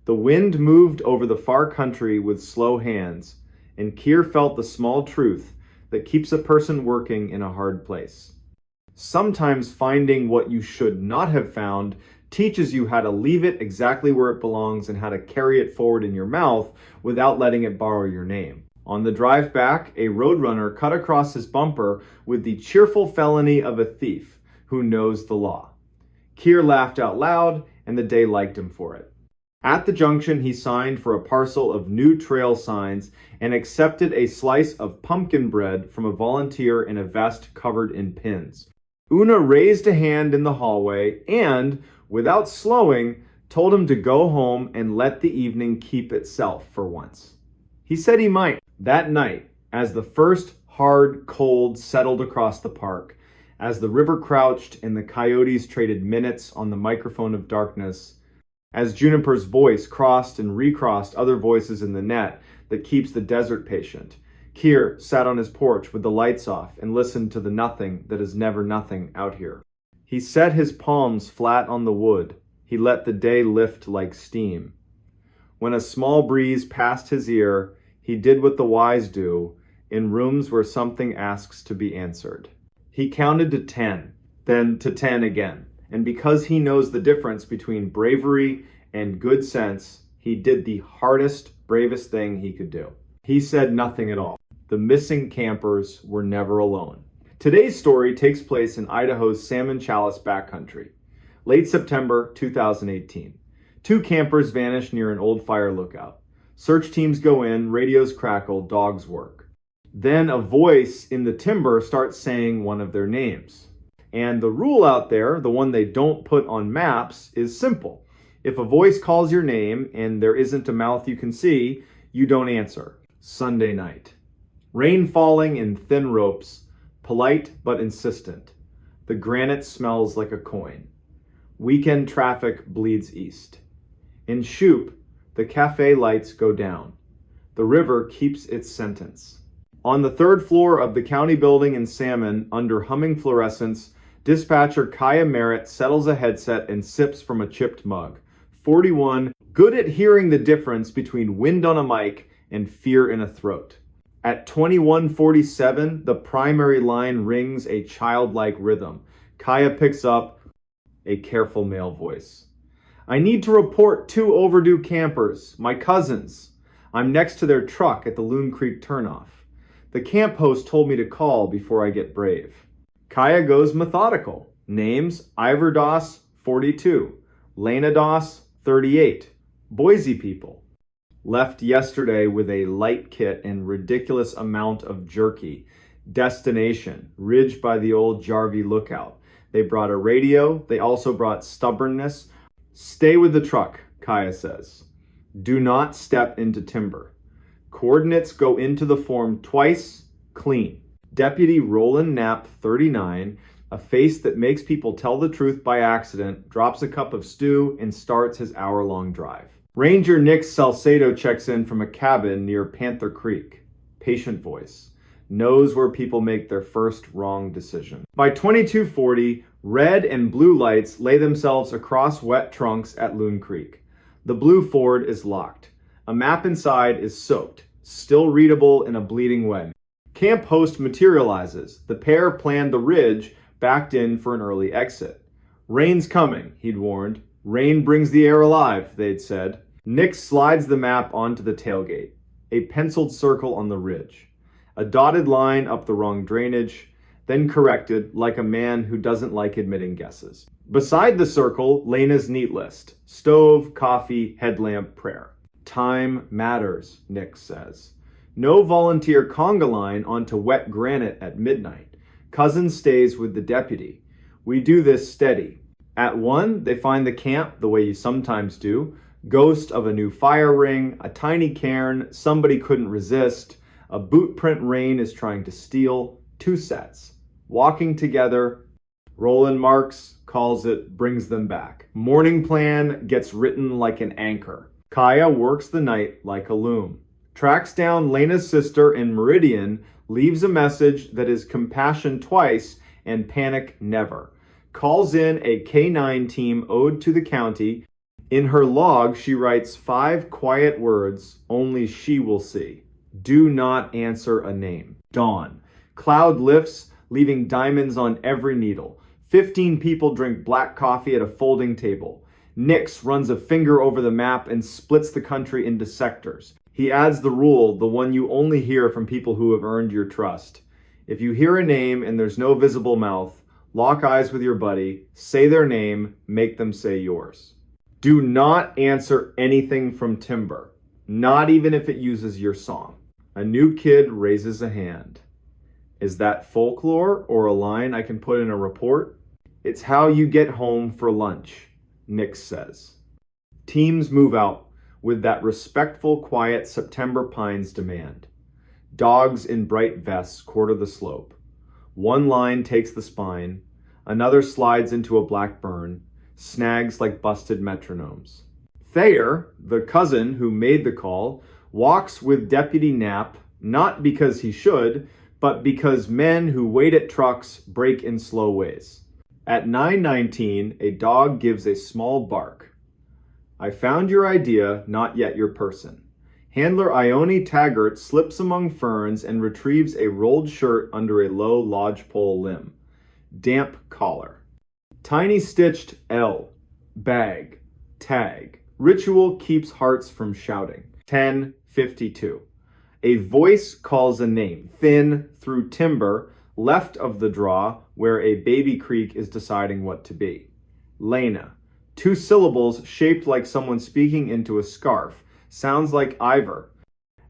The wind moved over the far country with slow hands, and Keir felt the small truth that keeps a person working in a hard place. Sometimes finding what you should not have found teaches you how to leave it exactly where it belongs and how to carry it forward in your mouth without letting it borrow your name. On the drive back, a roadrunner cut across his bumper with the cheerful felony of a thief who knows the law. Keir laughed out loud, and the day liked him for it. At the junction, he signed for a parcel of new trail signs and accepted a slice of pumpkin bread from a volunteer in a vest covered in pins. Una raised a hand in the hallway and, without slowing, told him to go home and let the evening keep itself for once. He said he might. That night, as the first hard cold settled across the park, as the river crouched and the coyotes traded minutes on the microphone of darkness, as Juniper's voice crossed and recrossed other voices in the net that keeps the desert patient, Keir sat on his porch with the lights off and listened to the nothing that is never nothing out here. He set his palms flat on the wood. He let the day lift like steam. When a small breeze passed his ear, he did what the wise do in rooms where something asks to be answered. He counted to 10, then to 10 again. And because he knows the difference between bravery and good sense, he did the hardest, bravest thing he could do. He said nothing at all. The missing campers were never alone. Today's story takes place in Idaho's Salmon Chalice backcountry. Late September 2018. 2 campers vanish near an old fire lookout. Search teams go in, radios crackle, dogs work. Then a voice in the timber starts saying one of their names. And the rule out there, the one they don't put on maps, is simple. If a voice calls your name and there isn't a mouth you can see, you don't answer. Sunday night. Rain falling in thin ropes, polite but insistent. The granite smells like a coin. Weekend traffic bleeds east. In Shoup, the cafe lights go down. The river keeps its sentence. On the 3rd floor of the county building in Salmon, under humming fluorescence, dispatcher Kaya Merritt settles a headset and sips from a chipped mug. 41, good at hearing the difference between wind on a mic and fear in a throat. At 21:47, the primary line rings a childlike rhythm. Kaya picks up a careful male voice. I need to report 2 overdue campers, my cousins. I'm next to their truck at the Loon Creek turnoff. The camp host told me to call before I get brave. Kaya goes methodical. Names, Ivor Doss, 42. Lena Doss, 38. Boise people. Left yesterday with a light kit and ridiculous amount of jerky. Destination, ridge by the old Jarvie lookout. They brought a radio. They also brought stubbornness. Stay with the truck, Kaya says. Do not step into timber. Coordinates go into the form twice, clean. Deputy Roland Knapp, 39, a face that makes people tell the truth by accident, drops a cup of stew and starts his hour-long drive. Ranger Nick Salcedo checks in from a cabin near Panther Creek. Patient voice. Knows where people make their first wrong decision. By 22:40, red and blue lights lay themselves across wet trunks at Loon Creek. The blue Ford is locked. A map inside is soaked, still readable in a bleeding wet. Camp host materializes. The pair planned the ridge, backed in for an early exit. Rain's coming, he'd warned. Rain brings the air alive, they'd said. Nick slides the map onto the tailgate. A penciled circle on the ridge. A dotted line up the wrong drainage, then corrected like a man who doesn't like admitting guesses. Beside the circle, Lena's neat list. Stove, coffee, headlamp, prayer. Time matters, Nick says. No volunteer conga line onto wet granite at midnight. Cousin stays with the deputy. We do this steady. At 1, they find the camp the way you sometimes do. Ghost of a new fire ring, a tiny cairn somebody couldn't resist. A boot print Rain is trying to steal. 2 sets. Walking together. Roland Marks calls it brings them back. Morning plan gets written like an anchor. Kaya works the night like a loom. Tracks down Lena's sister in Meridian, leaves a message that is compassion twice and panic never. Calls in a K-9 team ode to the county. In her log, she writes 5 quiet words only she will see. Do not answer a name. Dawn. Cloud lifts, leaving diamonds on every needle. 15 people drink black coffee at a folding table. Nix runs a finger over the map and splits the country into sectors. He adds the rule, the one you only hear from people who have earned your trust. If you hear a name and there's no visible mouth, lock eyes with your buddy, say their name, make them say yours. Do not answer anything from timber, not even if it uses your song. A new kid raises a hand. Is that folklore or a line I can put in a report? It's how you get home for lunch, Nix says. Teams move out with that respectful, quiet September pines demand. Dogs in bright vests quarter the slope. One line takes the spine, another slides into a black burn, snags like busted metronomes. Thayer, the cousin who made the call, walks with Deputy Knapp, not because he should, but because men who wait at trucks break in slow ways. At 9:19, a dog gives a small bark. I found your idea, not yet your person. Handler Ione Taggart slips among ferns and retrieves a rolled shirt under a low lodgepole limb. Damp collar. Tiny stitched L. Bag. Tag. Ritual keeps hearts from shouting. 10:52. A voice calls a name. Thin through timber, left of the draw, where a baby creek is deciding what to be. Lena. 2 syllables shaped like someone speaking into a scarf. Sounds like Ivor.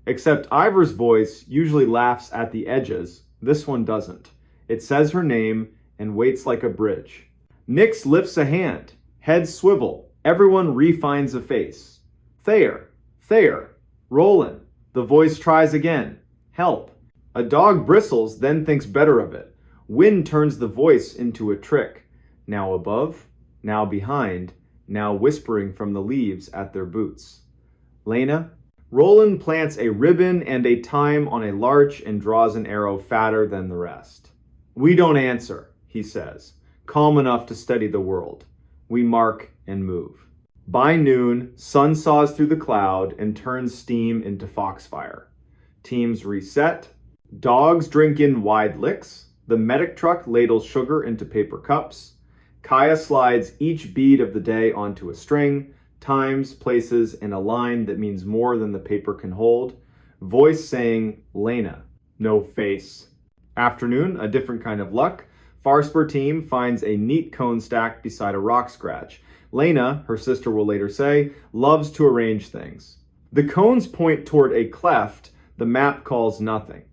Except Ivor's voice usually laughs at the edges. This one doesn't. It says her name and waits like a bridge. Nix lifts a hand. Heads swivel. Everyone refines a face. Thayer. Thayer. Roland. The voice tries again. Help. A dog bristles, then thinks better of it. Wind turns the voice into a trick. Now above, now behind, now whispering from the leaves at their boots. Lena. Roland plants a ribbon and a thyme on a larch and draws an arrow fatter than the rest. We don't answer, he says, calm enough to steady the world. We mark and move. By noon, sun saws through the cloud and turns steam into foxfire. Teams reset. Dogs drink in wide licks. The medic truck ladles sugar into paper cups. Kaya slides each bead of the day onto a string, times, places, and a line that means more than the paper can hold. Voice saying, Lena. No face. Afternoon, a different kind of luck. Farspur team finds a neat cone stack beside a rock scratch. Lena, her sister will later say, loves to arrange things. The cones point toward a cleft the map calls nothing.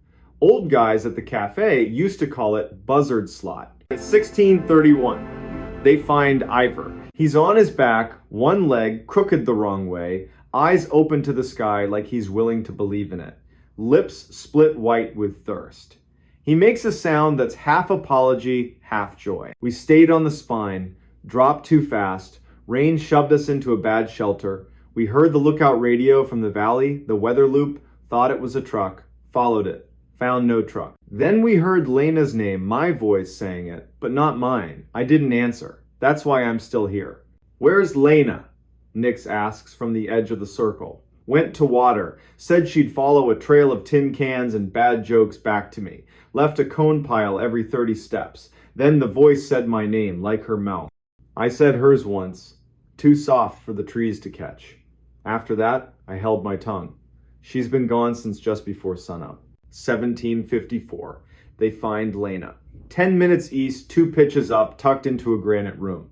Old guys at the cafe used to call it buzzard slot. At 16:31, they find Ivor. He's on his back, one leg crooked the wrong way, eyes open to the sky like he's willing to believe in it. Lips split white with thirst. He makes a sound that's half apology, half joy. We stayed on the spine, dropped too fast, rain shoved us into a bad shelter. We heard the lookout radio from the valley, the weather loop, thought it was a truck, followed it, found no truck. Then we heard Lena's name, my voice saying it, but not mine. I didn't answer. That's why I'm still here. Where's Lena? Nix asks from the edge of the circle. Went to water, said she'd follow a trail of tin cans and bad jokes back to me. Left a cone pile every 30 steps. Then the voice said my name, like her mouth. I said hers once, too soft for the trees to catch. After that, I held my tongue. She's been gone since just before sunup. 17:54. They find Lena. 10 minutes east, 2 pitches up, tucked into a granite room.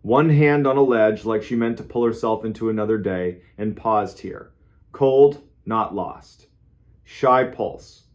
One hand on a ledge like she meant to pull herself into another day, and paused here. Cold, not lost. Shy pulse.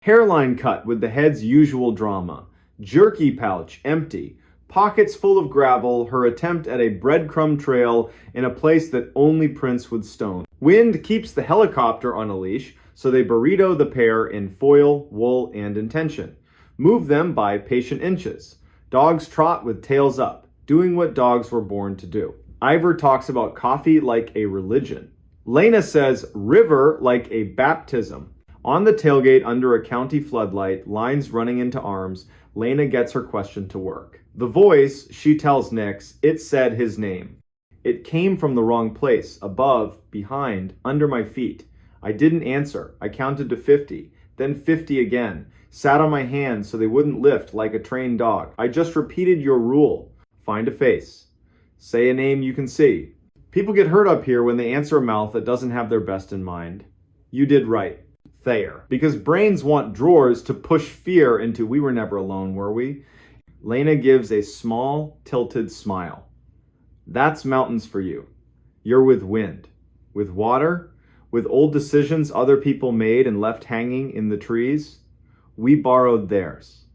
Hairline cut with the head's usual drama. Jerky pouch, empty. Pockets full of gravel, her attempt at a breadcrumb trail in a place that only Prince would stone. Wind keeps the helicopter on a leash, so they burrito the pair in foil, wool, and intention. Move them by patient inches. Dogs trot with tails up, doing what dogs were born to do. Ivor talks about coffee like a religion. Lena says river like a baptism. On the tailgate under a county floodlight, lines running into arms, Lena gets her question to work. The voice, she tells Nix, it said his name. It came from the wrong place, above, behind, under my feet. I didn't answer. I counted to 50, then 50 again. Sat on my hands so they wouldn't lift like a trained dog. I just repeated your rule. Find a face. Say a name you can see. People get hurt up here when they answer a mouth that doesn't have their best in mind. You did right. Thayer. Because brains want drawers to push fear into we were never alone, were we? Lena gives a small, tilted smile. That's mountains for you. You're with wind. With water. With old decisions other people made and left hanging in the trees. We borrowed theirs.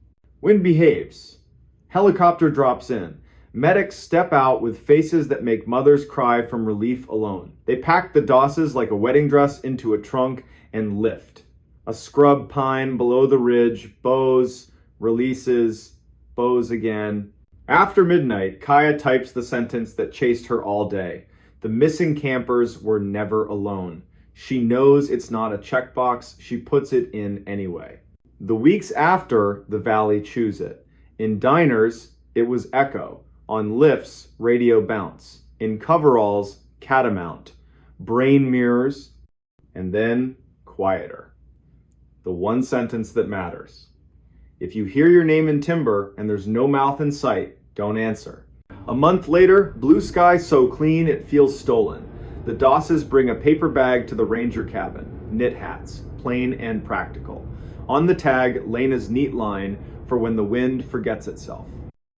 Wind behaves. Helicopter drops in. Medics step out with faces that make mothers cry from relief alone. They pack the dosses like a wedding dress into a trunk and lift. A scrub pine below the ridge, bows, releases, bows again. After midnight, Kaya types the sentence that chased her all day. The missing campers were never alone. She knows it's not a checkbox. She puts it in anyway. The weeks after, the valley chews it. In diners, it was echo. On lifts, radio bounce. In coveralls, catamount. Brain mirrors. And then, quieter. The one sentence that matters. If you hear your name in timber and there's no mouth in sight, don't answer. A month later, blue sky so clean it feels stolen. The Dosses bring a paper bag to the ranger cabin. Knit hats, plain and practical. On the tag, Lena's neat line for when the wind forgets itself.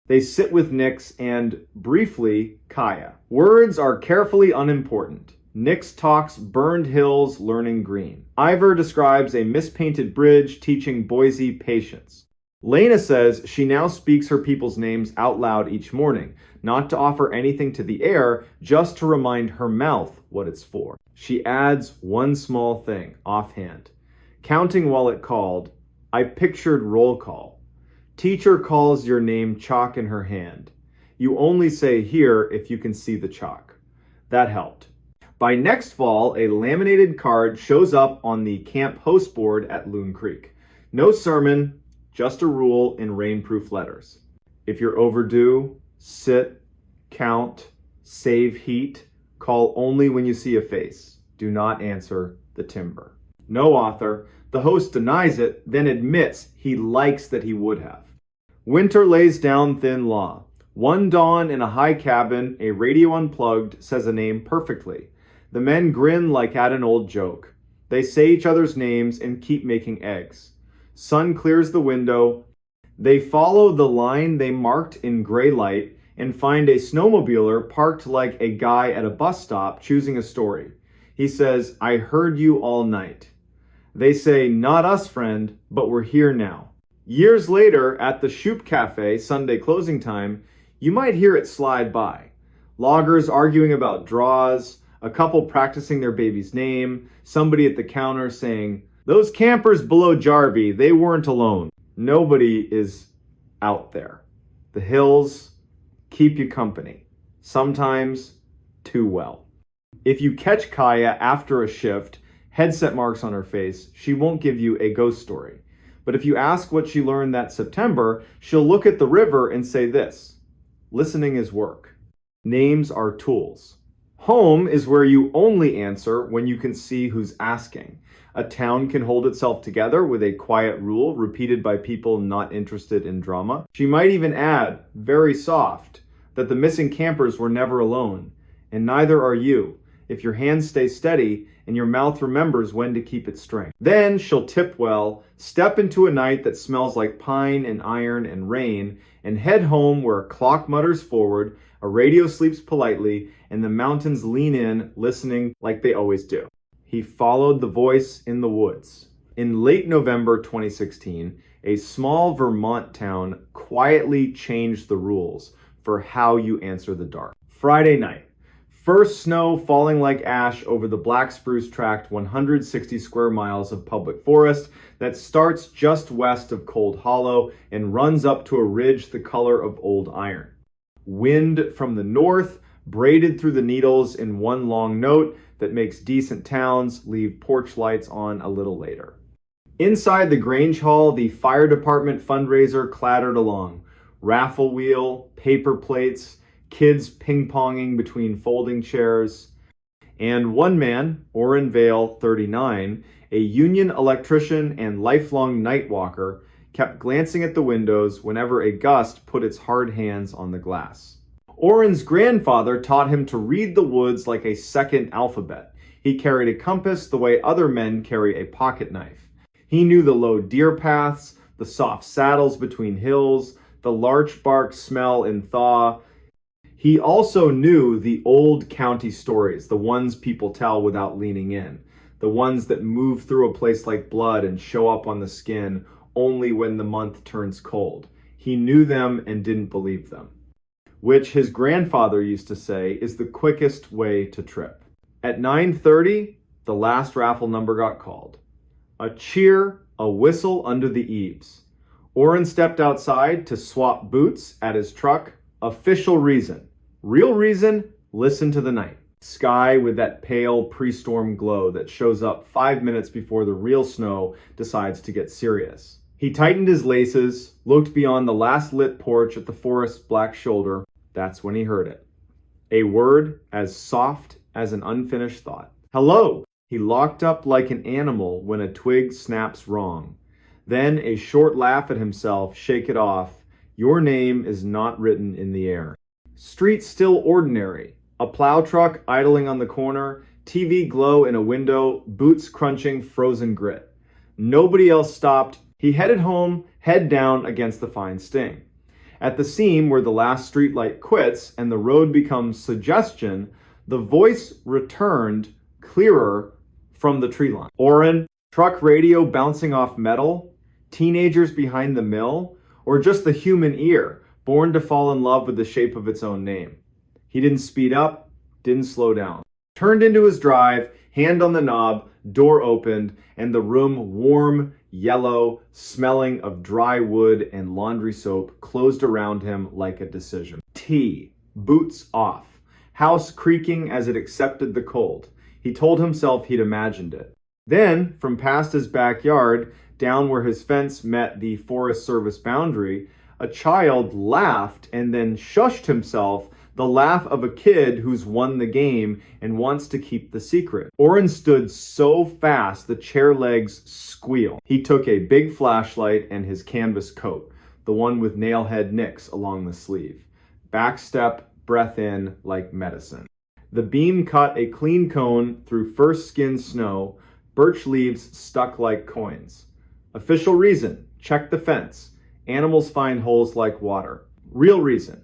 They sit with Nix and, briefly, Kaya. Words are carefully unimportant. Nix talks burned hills learning green. Ivor describes a mispainted bridge teaching Boise patience. Lena says she now speaks her people's names out loud each morning, not to offer anything to the air, just to remind her mouth what it's for. She adds one small thing, offhand. Counting while it called, I pictured roll call. Teacher calls your name chalk in her hand. You only say here if you can see the chalk. That helped. By next fall, a laminated card shows up on the camp host board at Loon Creek. No sermon, just a rule in rainproof letters. If you're overdue, sit, count, save heat, call only when you see a face. Do not answer the timber. No author. The host denies it, then admits he likes that he would have. Winter lays down thin law. One dawn in a high cabin, a radio unplugged, says a name perfectly. The men grin like at an old joke. They say each other's names and keep making eggs. Sun clears the window. They follow the line they marked in gray light and find a snowmobiler parked like a guy at a bus stop choosing a story. He says, I heard you all night. They say, not us, friend, but we're here now. Years later, at the Shoop Cafe, Sunday closing time, you might hear it slide by. Loggers arguing about draws, a couple practicing their baby's name, somebody at the counter saying, those campers below Jarvie, they weren't alone. Nobody is out there. The hills keep you company, sometimes too well. If you catch Kaya after a shift, headset marks on her face, she won't give you a ghost story. But if you ask what she learned that September, she'll look at the river and say this: listening is work. Names are tools. Home is where you only answer when you can see who's asking. A town can hold itself together with a quiet rule repeated by people not interested in drama. She might even add, very soft, that the missing campers were never alone, and neither are you, if your hands stay steady and your mouth remembers when to keep its strength. Then she'll tip well, step into a night that smells like pine and iron and rain, and head home where a clock mutters forward, a radio sleeps politely, and the mountains lean in, listening like they always do. He followed the voice in the woods. In late November 2016, a small Vermont town quietly changed the rules for how you answer the dark. Friday night. First snow falling like ash over the Black Spruce Tract 160 square miles of public forest that starts just west of Cold Hollow and runs up to a ridge the color of old iron. Wind from the north braided through the needles in one long note that makes decent towns leave porch lights on a little later. Inside the Grange Hall, the fire department fundraiser clattered along. Raffle wheel, paper plates, kids ping-ponging between folding chairs, and one man, Orrin Vale, 39, a union electrician and lifelong night walker, kept glancing at the windows whenever a gust put its hard hands on the glass. Orrin's grandfather taught him to read the woods like a second alphabet. He carried a compass the way other men carry a pocket knife. He knew the low deer paths, the soft saddles between hills, the larch bark smell in thaw. He also knew the old county stories, the ones people tell without leaning in, the ones that move through a place like blood and show up on the skin only when the month turns cold. He knew them and didn't believe them, which his grandfather used to say is the quickest way to trip. At 9:30, the last raffle number got called. A cheer, a whistle under the eaves. Orrin stepped outside to swap boots at his truck. Official reason. Real reason, listen to the night. Sky with that pale pre-storm glow that shows up 5 minutes before the real snow decides to get serious. He tightened his laces, looked beyond the last lit porch at the forest's black shoulder. That's when he heard it. A word as soft as an unfinished thought. Hello! He locked up like an animal when a twig snaps wrong. Then a short laugh at himself, shake it off. Your name is not written in the air. Street still ordinary. A plow truck idling on the corner, TV glow in a window, boots crunching frozen grit. Nobody else stopped. He headed home, head down against the fine sting. At the seam where the last streetlight quits and the road becomes suggestion, the voice returned clearer from the tree line. Oren, truck radio bouncing off metal, teenagers behind the mill, or just the human ear, born to fall in love with the shape of its own name. He didn't speed up, didn't slow down. Turned into his drive, hand on the knob, door opened, and the room, warm, yellow, smelling of dry wood and laundry soap, closed around him like a decision. Tea, boots off, house creaking as it accepted the cold. He told himself he'd imagined it. Then, from past his backyard, down where his fence met the Forest Service boundary, a child laughed and then shushed himself, the laugh of a kid who's won the game and wants to keep the secret. Oren stood so fast the chair legs squealed. He took a big flashlight and his canvas coat, the one with nailhead nicks along the sleeve. Back step, breath in like medicine. The beam cut a clean cone through first skinned snow, birch leaves stuck like coins. Official reason, check the fence. Animals find holes like water. Real reason,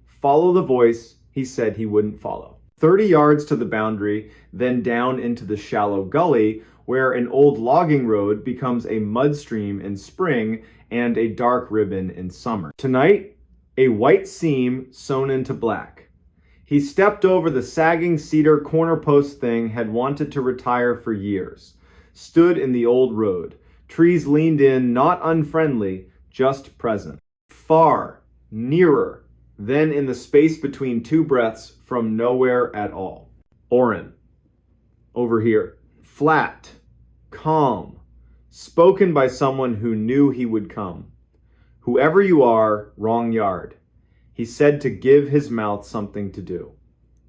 follow the voice he said he wouldn't follow. 30 yards to the boundary, then down into the shallow gully where an old logging road becomes a mud stream in spring and a dark ribbon in summer. Tonight, a white seam sewn into black. He stepped over the sagging cedar corner post thing had wanted to retire for years. Stood in the old road. Trees leaned in, not unfriendly, just present. Far, nearer, then in the space between two breaths from nowhere at all. Oren. Over here. Flat. Calm. Spoken by someone who knew he would come. Whoever you are, wrong yard. He said to give his mouth something to do.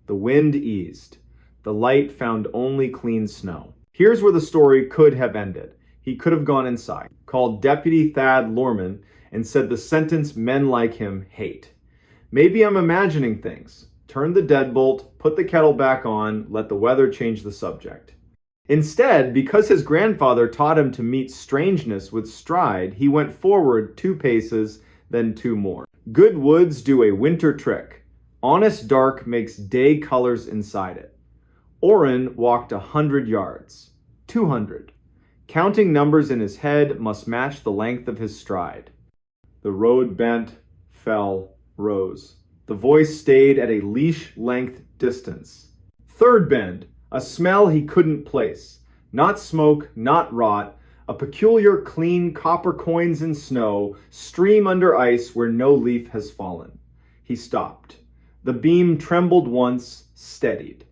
The wind eased. The light found only clean snow. Here's where the story could have ended. He could have gone inside, called Deputy Thad Lorman, and said the sentence men like him hate. Maybe I'm imagining things. Turn the deadbolt, put the kettle back on, let the weather change the subject. Instead, because his grandfather taught him to meet strangeness with stride, he went forward 2 paces, then 2 more. Good woods do a winter trick. Honest dark makes day colors inside it. Oren walked 100 yards. 200. Counting numbers in his head must match the length of his stride. The road bent, fell, rose. The voice stayed at a leash-length distance. Third bend, a smell he couldn't place. Not smoke, not rot. A peculiar clean copper coins in snow stream under ice where no leaf has fallen. He stopped. The beam trembled once, steadied.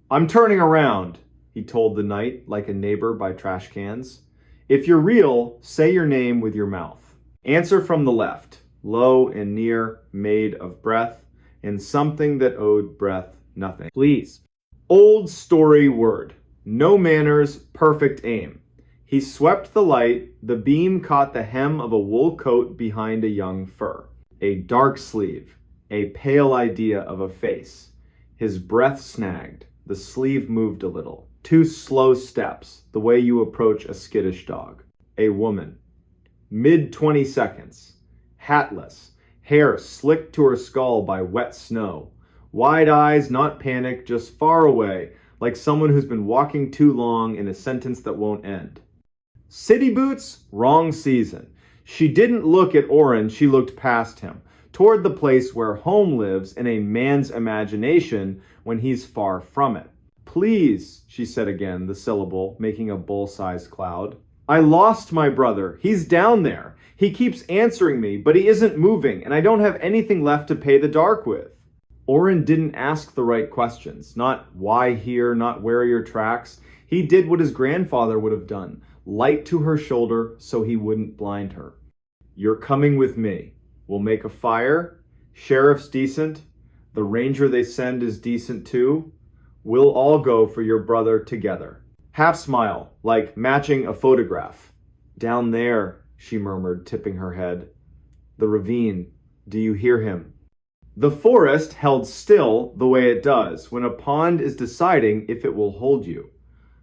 I'm turning around, he told the night like a neighbor by trash cans. If you're real, say your name with your mouth. Answer from the left, low and near, made of breath, and something that owed breath nothing. Please. Old story word. No manners, perfect aim. He swept the light. The beam caught the hem of a wool coat behind a young fir. A dark sleeve. A pale idea of a face. His breath snagged. The sleeve moved a little. 2 slow steps, the way you approach a skittish dog. A woman. Mid-20 seconds. Hatless. Hair slicked to her skull by wet snow. Wide eyes, not panic, just far away, like someone who's been walking too long in a sentence that won't end. City boots? Wrong season. She didn't look at Oren, she looked past him, toward the place where home lives in a man's imagination when he's far from it. Please, she said again, the syllable making a bull-sized cloud. I lost my brother. He's down there. He keeps answering me, but he isn't moving, and I don't have anything left to pay the dark with. Oren didn't ask the right questions. Not why here, not where are your tracks. He did what his grandfather would have done. Light to her shoulder so he wouldn't blind her. You're coming with me. We'll make a fire. Sheriff's decent. The ranger they send is decent too. We'll all go for your brother together. Half smile, like matching a photograph. Down there, she murmured, tipping her head. The ravine. Do you hear him? The forest held still the way it does when a pond is deciding if it will hold you.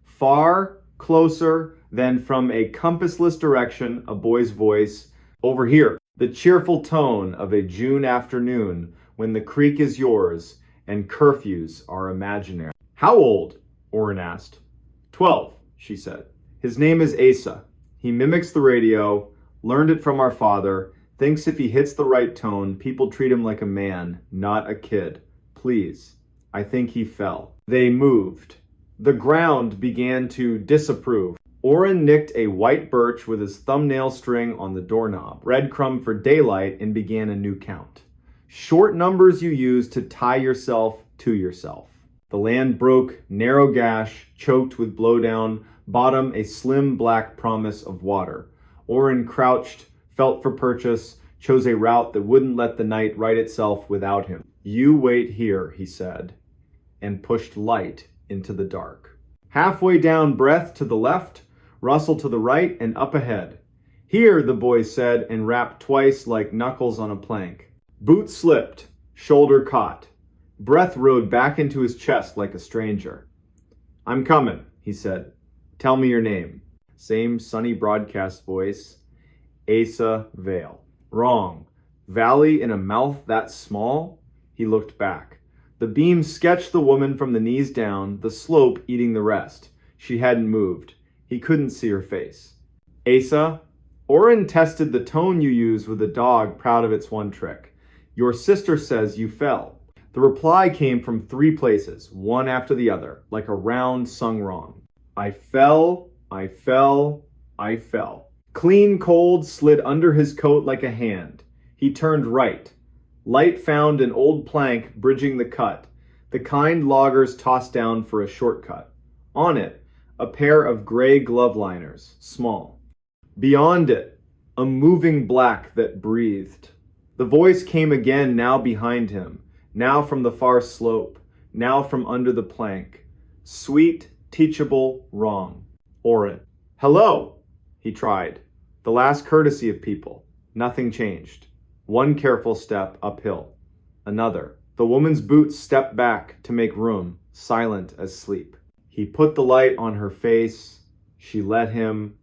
Far, closer, than from a compassless direction, a boy's voice. Over here, the cheerful tone of a June afternoon when the creek is yours and curfews are imaginary. How old? Orin asked. 12, she said. His name is Asa. He mimics the radio, learned it from our father, thinks if he hits the right tone, people treat him like a man, not a kid. Please. I think he fell. They moved. The ground began to disapprove. Orin nicked a white birch with his thumbnail string on the doorknob, breadcrumb for daylight, and began a new count. Short numbers you use to tie yourself to yourself. The land broke, narrow gash, choked with blowdown, bottom a slim black promise of water. Orin crouched, felt for purchase, chose a route that wouldn't let the night right itself without him. You wait here, he said, and pushed light into the dark. Halfway down, breath to the left, rustle to the right, and up ahead. Here, the boy said, and rapped twice like knuckles on a plank. Boot slipped, shoulder caught. Breath rode back into his chest like a stranger. I'm coming, he said. Tell me your name. Same sunny broadcast voice. Asa Vale. Wrong. Valley in a mouth that small? He looked back. The beam sketched the woman from the knees down, the slope eating the rest. She hadn't moved. He couldn't see her face. Asa, Orin tested the tone you use with a dog proud of its one trick. Your sister says you fell. The reply came from 3 places, one after the other, like a round sung wrong. I fell, I fell, I fell. Clean cold slid under his coat like a hand. He turned right. Light found an old plank bridging the cut, the kind loggers tossed down for a shortcut. On it, a pair of gray glove liners, small. Beyond it, a moving black that breathed. The voice came again, now behind him, now from the far slope, now from under the plank. Sweet, teachable, wrong. Orin. Hello, he tried. The last courtesy of people. Nothing changed. One careful step uphill. Another. The woman's boots stepped back to make room, silent as sleep. He put the light on her face. She let him.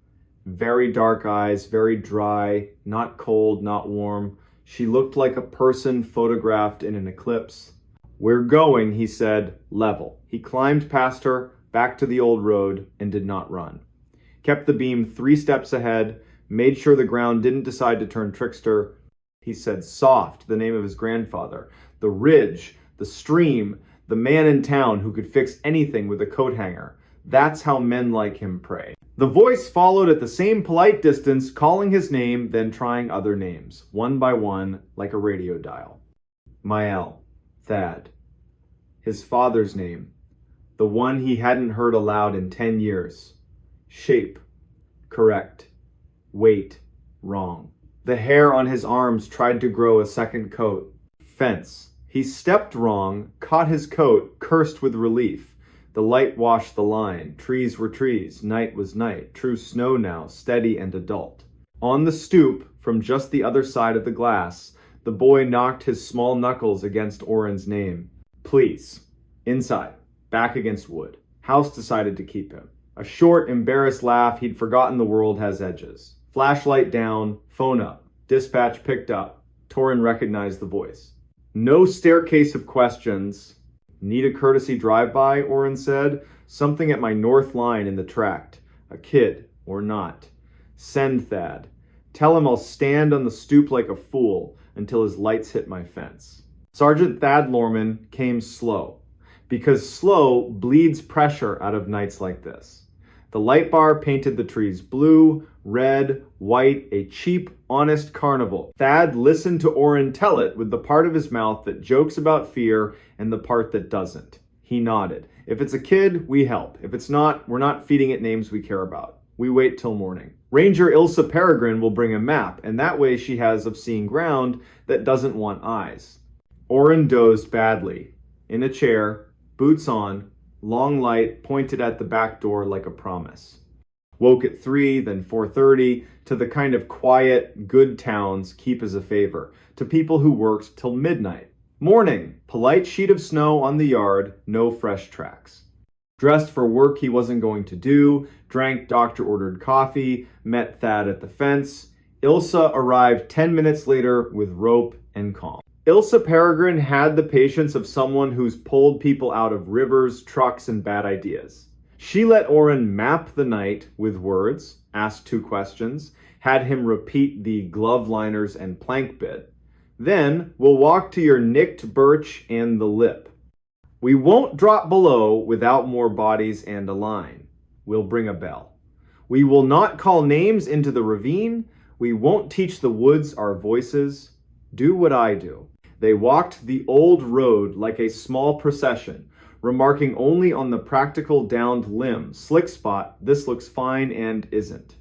Very dark eyes, very dry, not cold, not warm. She looked like a person photographed in an eclipse. We're going, he said, level. He climbed past her, back to the old road, and did not run. Kept the beam 3 steps ahead, made sure the ground didn't decide to turn trickster. He said soft, the name of his grandfather, the ridge, the stream, the man in town who could fix anything with a coat hanger. That's how men like him pray. The voice followed at the same polite distance, calling his name, then trying other names, one by one, like a radio dial. Mael, Thad. His father's name, the one he hadn't heard aloud in 10 years. Shape, correct. Weight, wrong. The hair on his arms tried to grow a second coat. Fence. He stepped wrong, caught his coat, cursed with relief. The light washed the line. Trees were trees. Night was night. True snow now, steady and adult. On the stoop, from just the other side of the glass, the boy knocked his small knuckles against Orin's name. Please. Inside. Back against wood. House decided to keep him. A short, embarrassed laugh. He'd forgotten the world has edges. Flashlight down. Phone up. Dispatch picked up. Torin recognized the voice. No staircase of questions. Need a courtesy drive-by, Orin said. Something at my north line in the tract. A kid, or not. Send Thad. Tell him I'll stand on the stoop like a fool until his lights hit my fence. Sergeant Thad Lorman came slow, because slow bleeds pressure out of nights like this. The light bar painted the trees blue, red, white, a cheap, honest carnival. Thad listened to Orin tell it with the part of his mouth that jokes about fear and the part that doesn't. He nodded. If it's a kid, we help. If it's not, we're not feeding it names we care about. We wait till morning. Ranger Ilsa Peregrine will bring a map, and that way she has of seeing ground that doesn't want eyes. Orin dozed badly. In a chair, boots on, long light pointed at the back door like a promise. Woke at 3, then 4:30, to the kind of quiet, good towns keep as a favor, to people who worked till midnight. Morning, polite sheet of snow on the yard, no fresh tracks. Dressed for work he wasn't going to do, drank doctor-ordered coffee, met Thad at the fence. Ilsa arrived 10 minutes later with rope and calm. Ilsa Peregrine had the patience of someone who's pulled people out of rivers, trucks, and bad ideas. She let Oren map the night with words, asked 2 questions, had him repeat the glove liners and plank bit. Then we'll walk to your nicked birch and the lip. We won't drop below without more bodies and a line. We'll bring a bell. We will not call names into the ravine. We won't teach the woods our voices. Do what I do. They walked the old road like a small procession, remarking only on the practical downed limb, slick spot, this looks fine and isn't.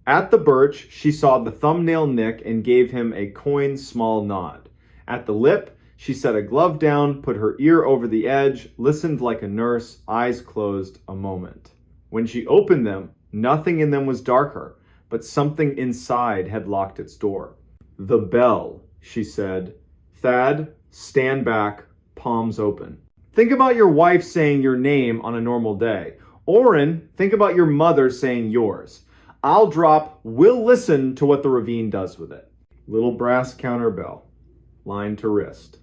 At the birch, she saw the thumbnail nick and gave him a coin small nod. At the lip, she set a glove down, put her ear over the edge, listened like a nurse, eyes closed a moment. When she opened them, nothing in them was darker, but something inside had locked its door. The bell, she said. Thad, stand back, palms open. Think about your wife saying your name on a normal day. Oren, think about your mother saying yours. I'll drop, we'll listen to what the ravine does with it. Little brass counterbell, line to wrist.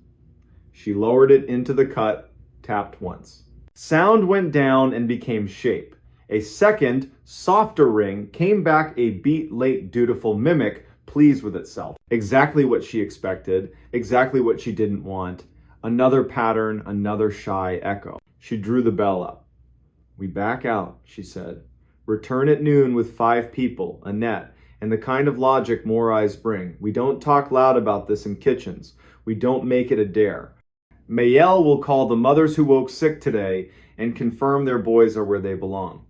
She lowered it into the cut, tapped once. Sound went down and became shape. A second, softer ring came back, a beat late dutiful mimic, pleased with itself. Exactly what she expected, exactly what she didn't want. Another pattern, another shy echo. She drew the bell up. We back out, she said. Return at noon with 5 people, a net, and the kind of logic more eyes bring. We don't talk loud about this in kitchens. We don't make it a dare. Mayel will call the mothers who woke sick today and confirm their boys are where they belong.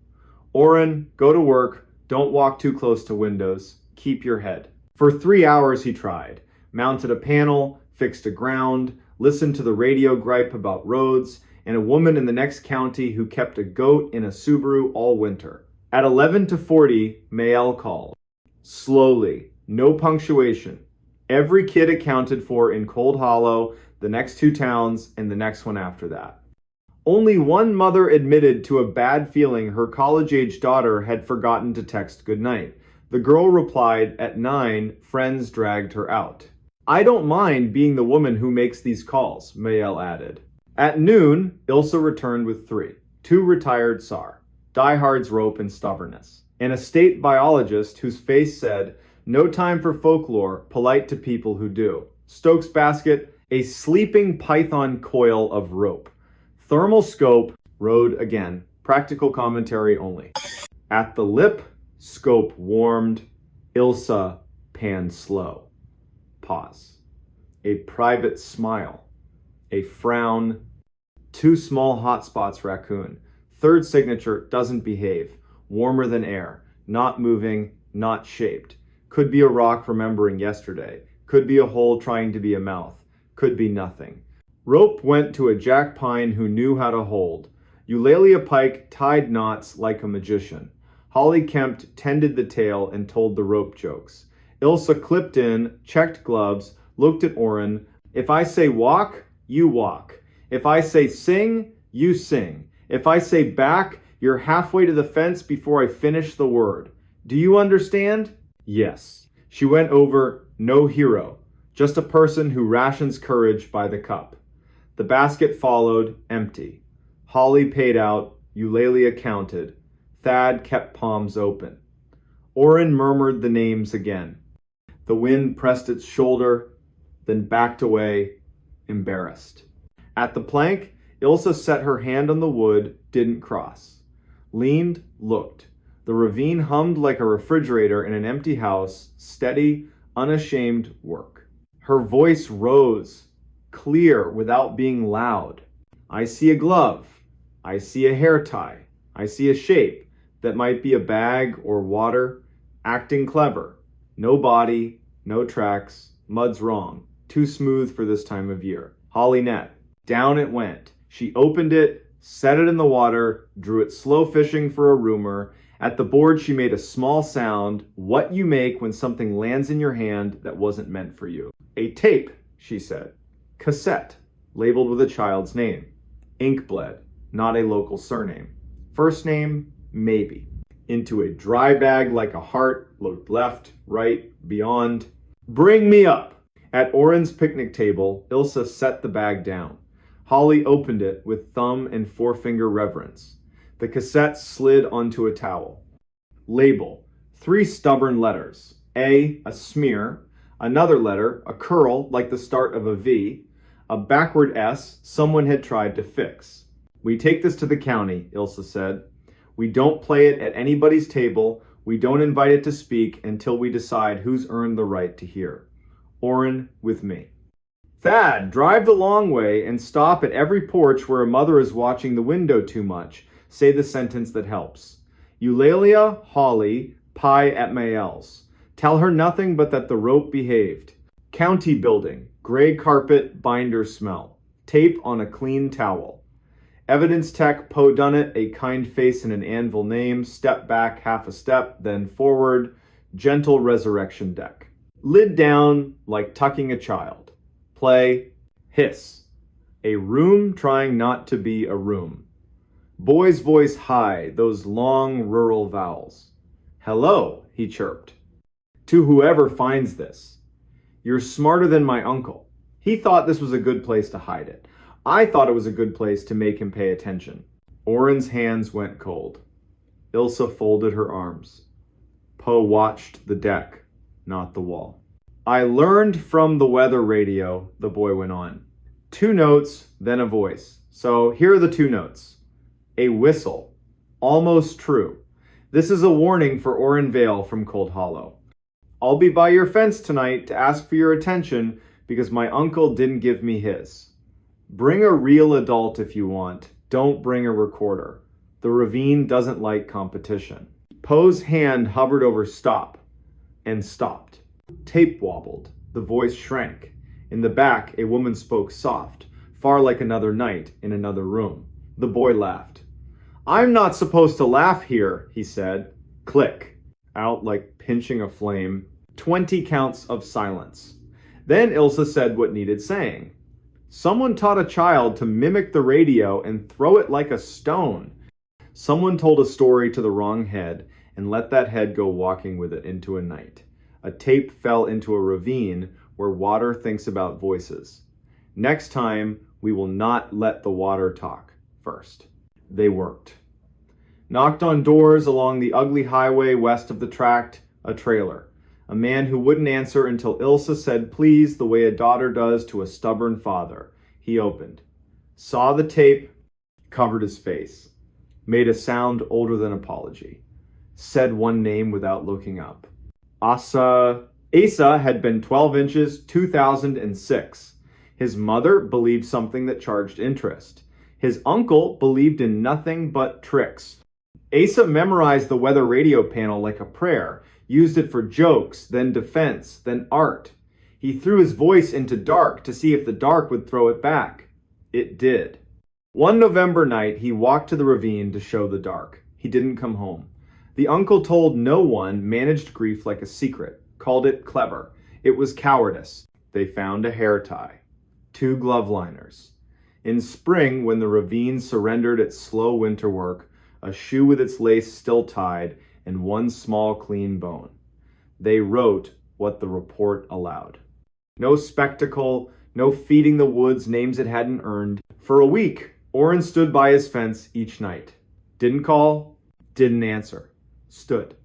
Oren, go to work. Don't walk too close to windows. Keep your head. For 3 hours he tried. Mounted a panel, fixed a ground, listened to the radio gripe about roads, and a woman in the next county who kept a goat in a Subaru all winter. At 11:40, Mayel called. Slowly, no punctuation. Every kid accounted for in Cold Hollow, the next 2 towns, and the next one after that. Only one mother admitted to a bad feeling her college-age daughter had forgotten to text goodnight. The girl replied, at 9, friends dragged her out. I don't mind being the woman who makes these calls, Mayel added. At noon, Ilsa returned with 3. 2 retired SAR, diehards rope and stubbornness, and a state biologist whose face said, no time for folklore, polite to people who do. Stokes basket, a sleeping python coil of rope. Thermal scope, rode again, practical commentary only. At the lip, scope warmed, Ilsa panned slow. Pause. A private smile. A frown. 2 small hot spots raccoon. 3rd signature doesn't behave. Warmer than air. Not moving, not shaped. Could be a rock remembering yesterday. Could be a hole trying to be a mouth. Could be nothing. Rope went to a jack pine who knew how to hold. Eulalia Pike tied knots like a magician. Holly Kempt tended the tail and told the rope jokes. Ilsa clipped in, checked gloves, looked at Oren. If I say walk, you walk. If I say sing, you sing. If I say back, you're halfway to the fence before I finish the word. Do you understand? Yes. She went over, no hero, just a person who rations courage by the cup. The basket followed, empty. Holly paid out, Eulalia counted. Thad kept palms open. Oren murmured the names again. The wind pressed its shoulder, then backed away, embarrassed. At the plank, Ilsa set her hand on the wood, didn't cross. Leaned, looked. The ravine hummed like a refrigerator in an empty house, steady, unashamed work. Her voice rose, clear without being loud. I see a glove. I see a hair tie. I see a shape that might be a bag or water, acting clever. No body, no tracks, mud's wrong. Too smooth for this time of year. Holly net. Down it went. She opened it, set it in the water, drew it slow fishing for a rumor. At the board she made a small sound, what you make when something lands in your hand that wasn't meant for you. A tape, she said. Cassette, labeled with a child's name. Inkbled, not a local surname. First name, maybe. Into a dry bag like a heart, looked left, right, beyond. Bring me up! At Oren's picnic table, Ilsa set the bag down. Holly opened it with thumb and forefinger reverence. The cassette slid onto a towel. Label, 3 stubborn letters. A smear. Another letter, a curl like the start of a V. A backward S someone had tried to fix. We take this to the county, Ilsa said. We don't play it at anybody's table. We don't invite it to speak until we decide who's earned the right to hear. Oren with me. Thad, drive the long way and stop at every porch where a mother is watching the window too much. Say the sentence that helps. Eulalia, Holly, pie at Mael's. Tell her nothing but that the rope behaved. County building, gray carpet, binder smell. Tape on a clean towel. Evidence tech, Poe Dunnett, a kind face and an anvil name. Step back half a step, then forward. Gentle resurrection deck. Lid down like tucking a child. Play, hiss. A room trying not to be a room. Boy's voice high, those long rural vowels. Hello, he chirped. To whoever finds this. You're smarter than my uncle. He thought this was a good place to hide it. I thought it was a good place to make him pay attention. Oren's hands went cold. Ilsa folded her arms. Poe watched the deck, not the wall. I learned from the weather radio, the boy went on. 2 notes, then a voice. So here are the 2 notes. A whistle. Almost true. This is a warning for Oren Vale from Cold Hollow. I'll be by your fence tonight to ask for your attention because my uncle didn't give me his. Bring a real adult if you want. Don't bring a recorder. The ravine doesn't like competition. Poe's hand hovered over stop and stopped. Tape wobbled. The voice shrank. In the back, a woman spoke soft, far like another night in another room. The boy laughed. I'm not supposed to laugh here, he said. Click. Out like pinching a flame. 20 counts of silence. Then Ilsa said what needed saying. Someone taught a child to mimic the radio and throw it like a stone. Someone told a story to the wrong head and let that head go walking with it into a night. A tape fell into a ravine where water thinks about voices. Next time, we will not let the water talk first. They worked. Knocked on doors along the ugly highway west of the tract, a trailer. A man who wouldn't answer until Ilsa said please the way a daughter does to a stubborn father. He opened. Saw the tape, covered his face. Made a sound older than apology. Said one name without looking up. Asa had been 12 inches, 2006. His mother believed something that charged interest. His uncle believed in nothing but tricks. Asa memorized the weather radio panel like a prayer, used it for jokes, then defense, then art. He threw his voice into dark to see if the dark would throw it back. It did. One November night, he walked to the ravine to show the dark. He didn't come home. The uncle told no one, managed grief like a secret, called it clever. It was cowardice. They found a hair tie. 2 glove liners. In spring, when the ravine surrendered its slow winter work, a shoe with its lace still tied, and 1 small clean bone. They wrote what the report allowed. No spectacle, no feeding the woods names it hadn't earned. For a week, Oren stood by his fence each night. Didn't call, didn't answer. Stood.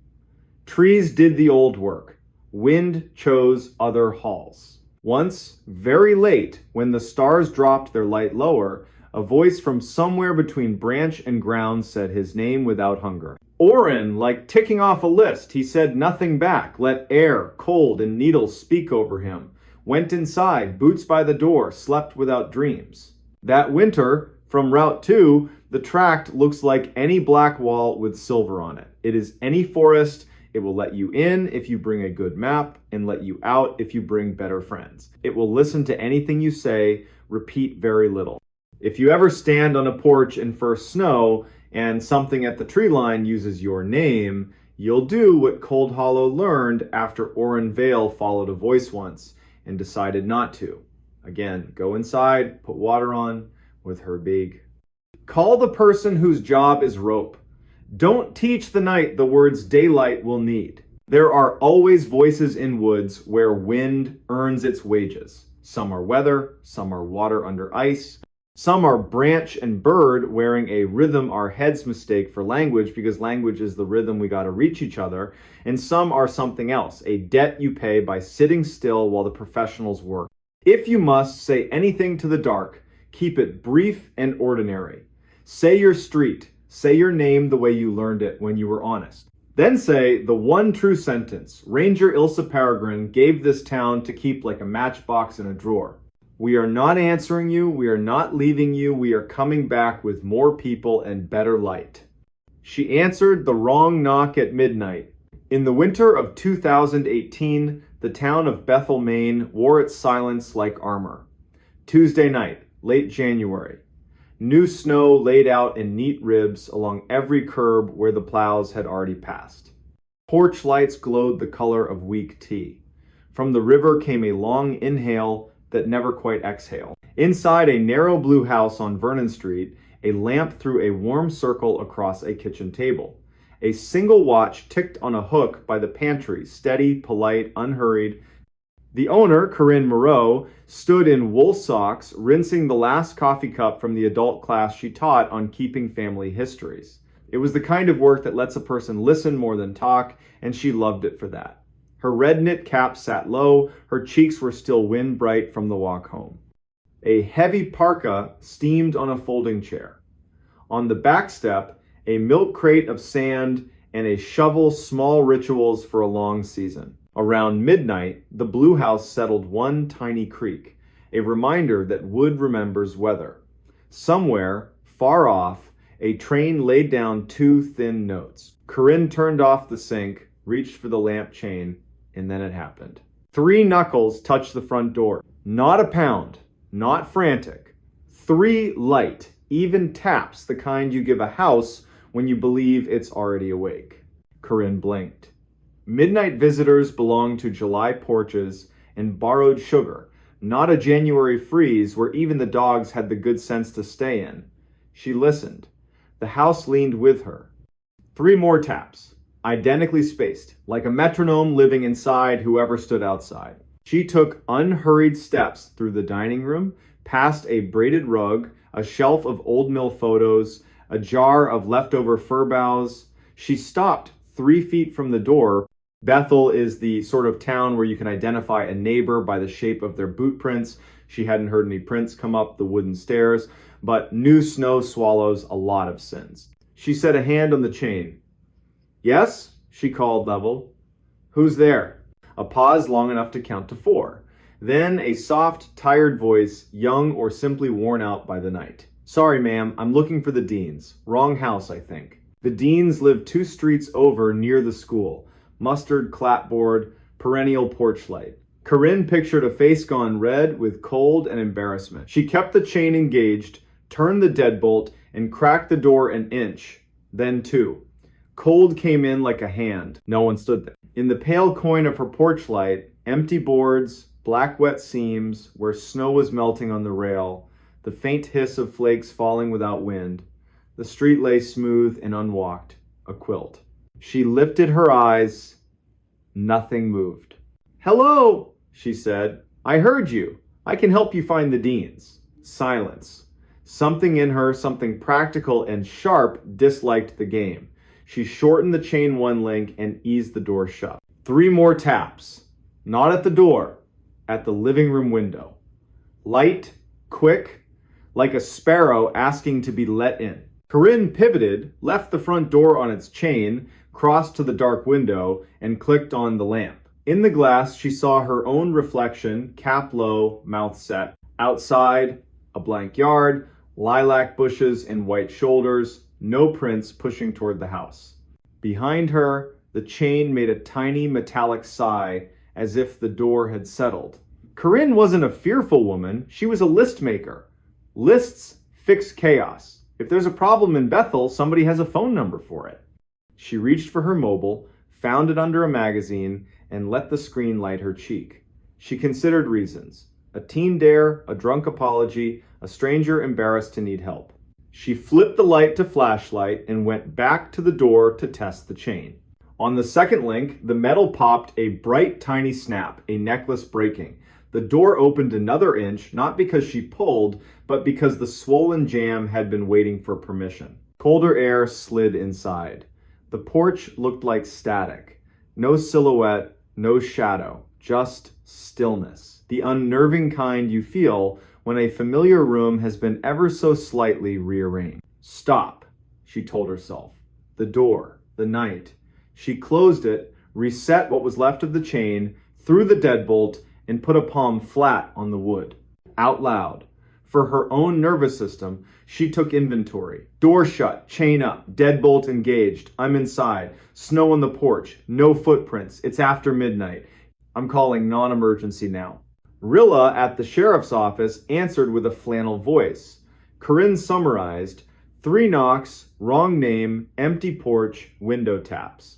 Trees did the old work. Wind chose other halls. Once, very late, when the stars dropped their light lower, a voice from somewhere between branch and ground said his name without hunger. Oren, like ticking off a list, he said nothing back, let air, cold, and needles speak over him. Went inside, boots by the door, slept without dreams. That winter, from Route 2, the tract looks like any black wall with silver on it. It is any forest. It will let you in if you bring a good map and let you out if you bring better friends. It will listen to anything you say, repeat very little. If you ever stand on a porch in first snow and something at the tree line uses your name, you'll do what Cold Hollow learned after Oren Vale followed a voice once and decided not to. Again, go inside, put water on with her big. Call the person whose job is rope. Don't teach the night the words daylight will need. There are always voices in woods where wind earns its wages. Some are weather, some are water under ice. Some are branch and bird wearing a rhythm our heads mistake for language because language is the rhythm we gotta reach each other. And some are something else, a debt you pay by sitting still while the professionals work. If you must say anything to the dark, keep it brief and ordinary. Say your street, say your name the way you learned it when you were honest. Then say the one true sentence, Ranger Ilsa Peregrine gave this town to keep like a matchbox in a drawer. We are not answering you, we are not leaving you, we are coming back with more people and better light. She answered the wrong knock at midnight. In the winter of 2018, the town of Bethel, Maine wore its silence like armor. Tuesday night, late January. New snow laid out in neat ribs along every curb where the plows had already passed. Porch lights glowed the color of weak tea. From the river came a long inhale that never quite exhale. Inside a narrow blue house on Vernon Street, a lamp threw a warm circle across a kitchen table. A single watch ticked on a hook by the pantry, steady, polite, unhurried. The owner, Corinne Moreau, stood in wool socks, rinsing the last coffee cup from the adult class she taught on keeping family histories. It was the kind of work that lets a person listen more than talk, and she loved it for that. Her red knit cap sat low, her cheeks were still wind bright from the walk home. A heavy parka steamed on a folding chair. On the back step, a milk crate of sand and a shovel small rituals for a long season. Around midnight, the blue house settled one tiny creak, a reminder that wood remembers weather. Somewhere, far off, a train laid down two thin notes. Corinne turned off the sink, reached for the lamp chain, and then it happened. 3 knuckles touched the front door. Not a pound, not frantic. 3 light, even taps, the kind you give a house when you believe it's already awake. Corinne blinked. Midnight visitors belonged to July porches and borrowed sugar, not a January freeze where even the dogs had the good sense to stay in. She listened. The house leaned with her. 3 more taps, identically spaced, like a metronome living inside whoever stood outside. She took unhurried steps through the dining room, past a braided rug, a shelf of old mill photos, a jar of leftover fir boughs. She stopped 3 feet from the door. Bethel is the sort of town where you can identify a neighbor by the shape of their boot prints. She hadn't heard any prints come up the wooden stairs, but new snow swallows a lot of sins. She set a hand on the chain. Yes, she called level. Who's there? A pause long enough to count to 4. Then a soft, tired voice, young or simply worn out by the night. Sorry, ma'am, I'm looking for the Deans. Wrong house, I think. The Deans live 2 streets over near the school. Mustard clapboard, perennial porch light. Corinne pictured a face gone red with cold and embarrassment. She kept the chain engaged, turned the deadbolt, and cracked the door an inch, then 2. Cold came in like a hand. No one stood there. In the pale coin of her porch light, empty boards, black wet seams where snow was melting on the rail, the faint hiss of flakes falling without wind. The street lay smooth and unwalked, a quilt. She lifted her eyes. Nothing moved. Hello, she said. I heard you. I can help you find the Deans. Silence. Something in her, something practical and sharp, disliked the game. She shortened the chain 1 link and eased the door shut. 3 more taps. Not at the door, at the living room window. Light, quick, like a sparrow asking to be let in. Corinne pivoted, left the front door on its chain, crossed to the dark window, and clicked on the lamp. In the glass, she saw her own reflection, cap low, mouth set. Outside, a blank yard, lilac bushes and white shoulders, no prints pushing toward the house. Behind her, the chain made a tiny metallic sigh, as if the door had settled. Corinne wasn't a fearful woman, she was a list maker. Lists fix chaos. If there's a problem in Bethel, somebody has a phone number for it. She reached for her mobile, found it under a magazine, and let the screen light her cheek. She considered reasons. A teen dare, a drunk apology, a stranger embarrassed to need help. She flipped the light to flashlight and went back to the door to test the chain. On the second link, the metal popped a bright tiny snap, a necklace breaking. The door opened another inch, not because she pulled, but because the swollen jam had been waiting for permission. Colder air slid inside. The porch looked like static. No silhouette, no shadow, just stillness. The unnerving kind you feel when a familiar room has been ever so slightly rearranged. Stop, she told herself. The door, the night. She closed it, reset what was left of the chain, threw the deadbolt, and put a palm flat on the wood. Out loud. For her own nervous system, she took inventory. Door shut, chain up, deadbolt engaged. I'm inside. Snow on the porch. No footprints. It's after midnight. I'm calling non-emergency now. Rilla at the sheriff's office answered with a flannel voice. Corinne summarized, 3 knocks, wrong name, empty porch, window taps.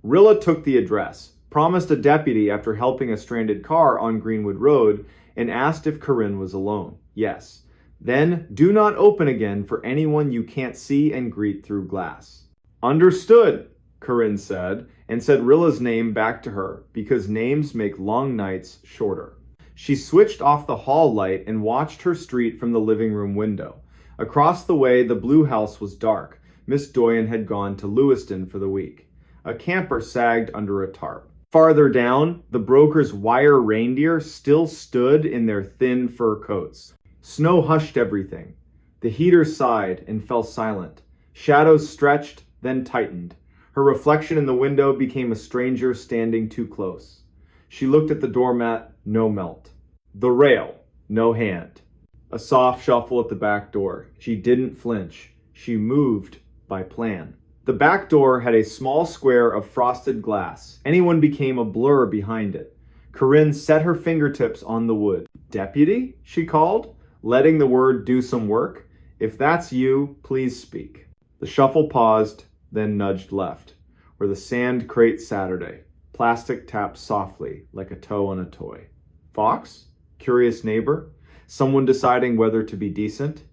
Rilla took the address, promised a deputy after helping a stranded car on Greenwood Road, and asked if Corinne was alone. Yes. Then, do not open again for anyone you can't see and greet through glass. Understood, Corinne said, and said Rilla's name back to her, because names make long nights shorter. She switched off the hall light and watched her street from the living room window. Across the way, the blue house was dark. Miss Doyen had gone to Lewiston for the week. A camper sagged under a tarp. Farther down, the broker's wire reindeer still stood in their thin fur coats. Snow hushed everything. The heater sighed and fell silent. Shadows stretched, then tightened. Her reflection in the window became a stranger standing too close. She looked at the doormat, no melt. The rail, no hand. A soft shuffle at the back door. She didn't flinch. She moved by plan. The back door had a small square of frosted glass. Anyone became a blur behind it. Corinne set her fingertips on the wood. Deputy? She called, letting the word do some work. If that's you, please speak. The shuffle paused, then nudged left, where the sand crate Saturday. Plastic tapped softly, like a toe on a toy. Fox? Curious neighbor? Someone deciding whether to be decent?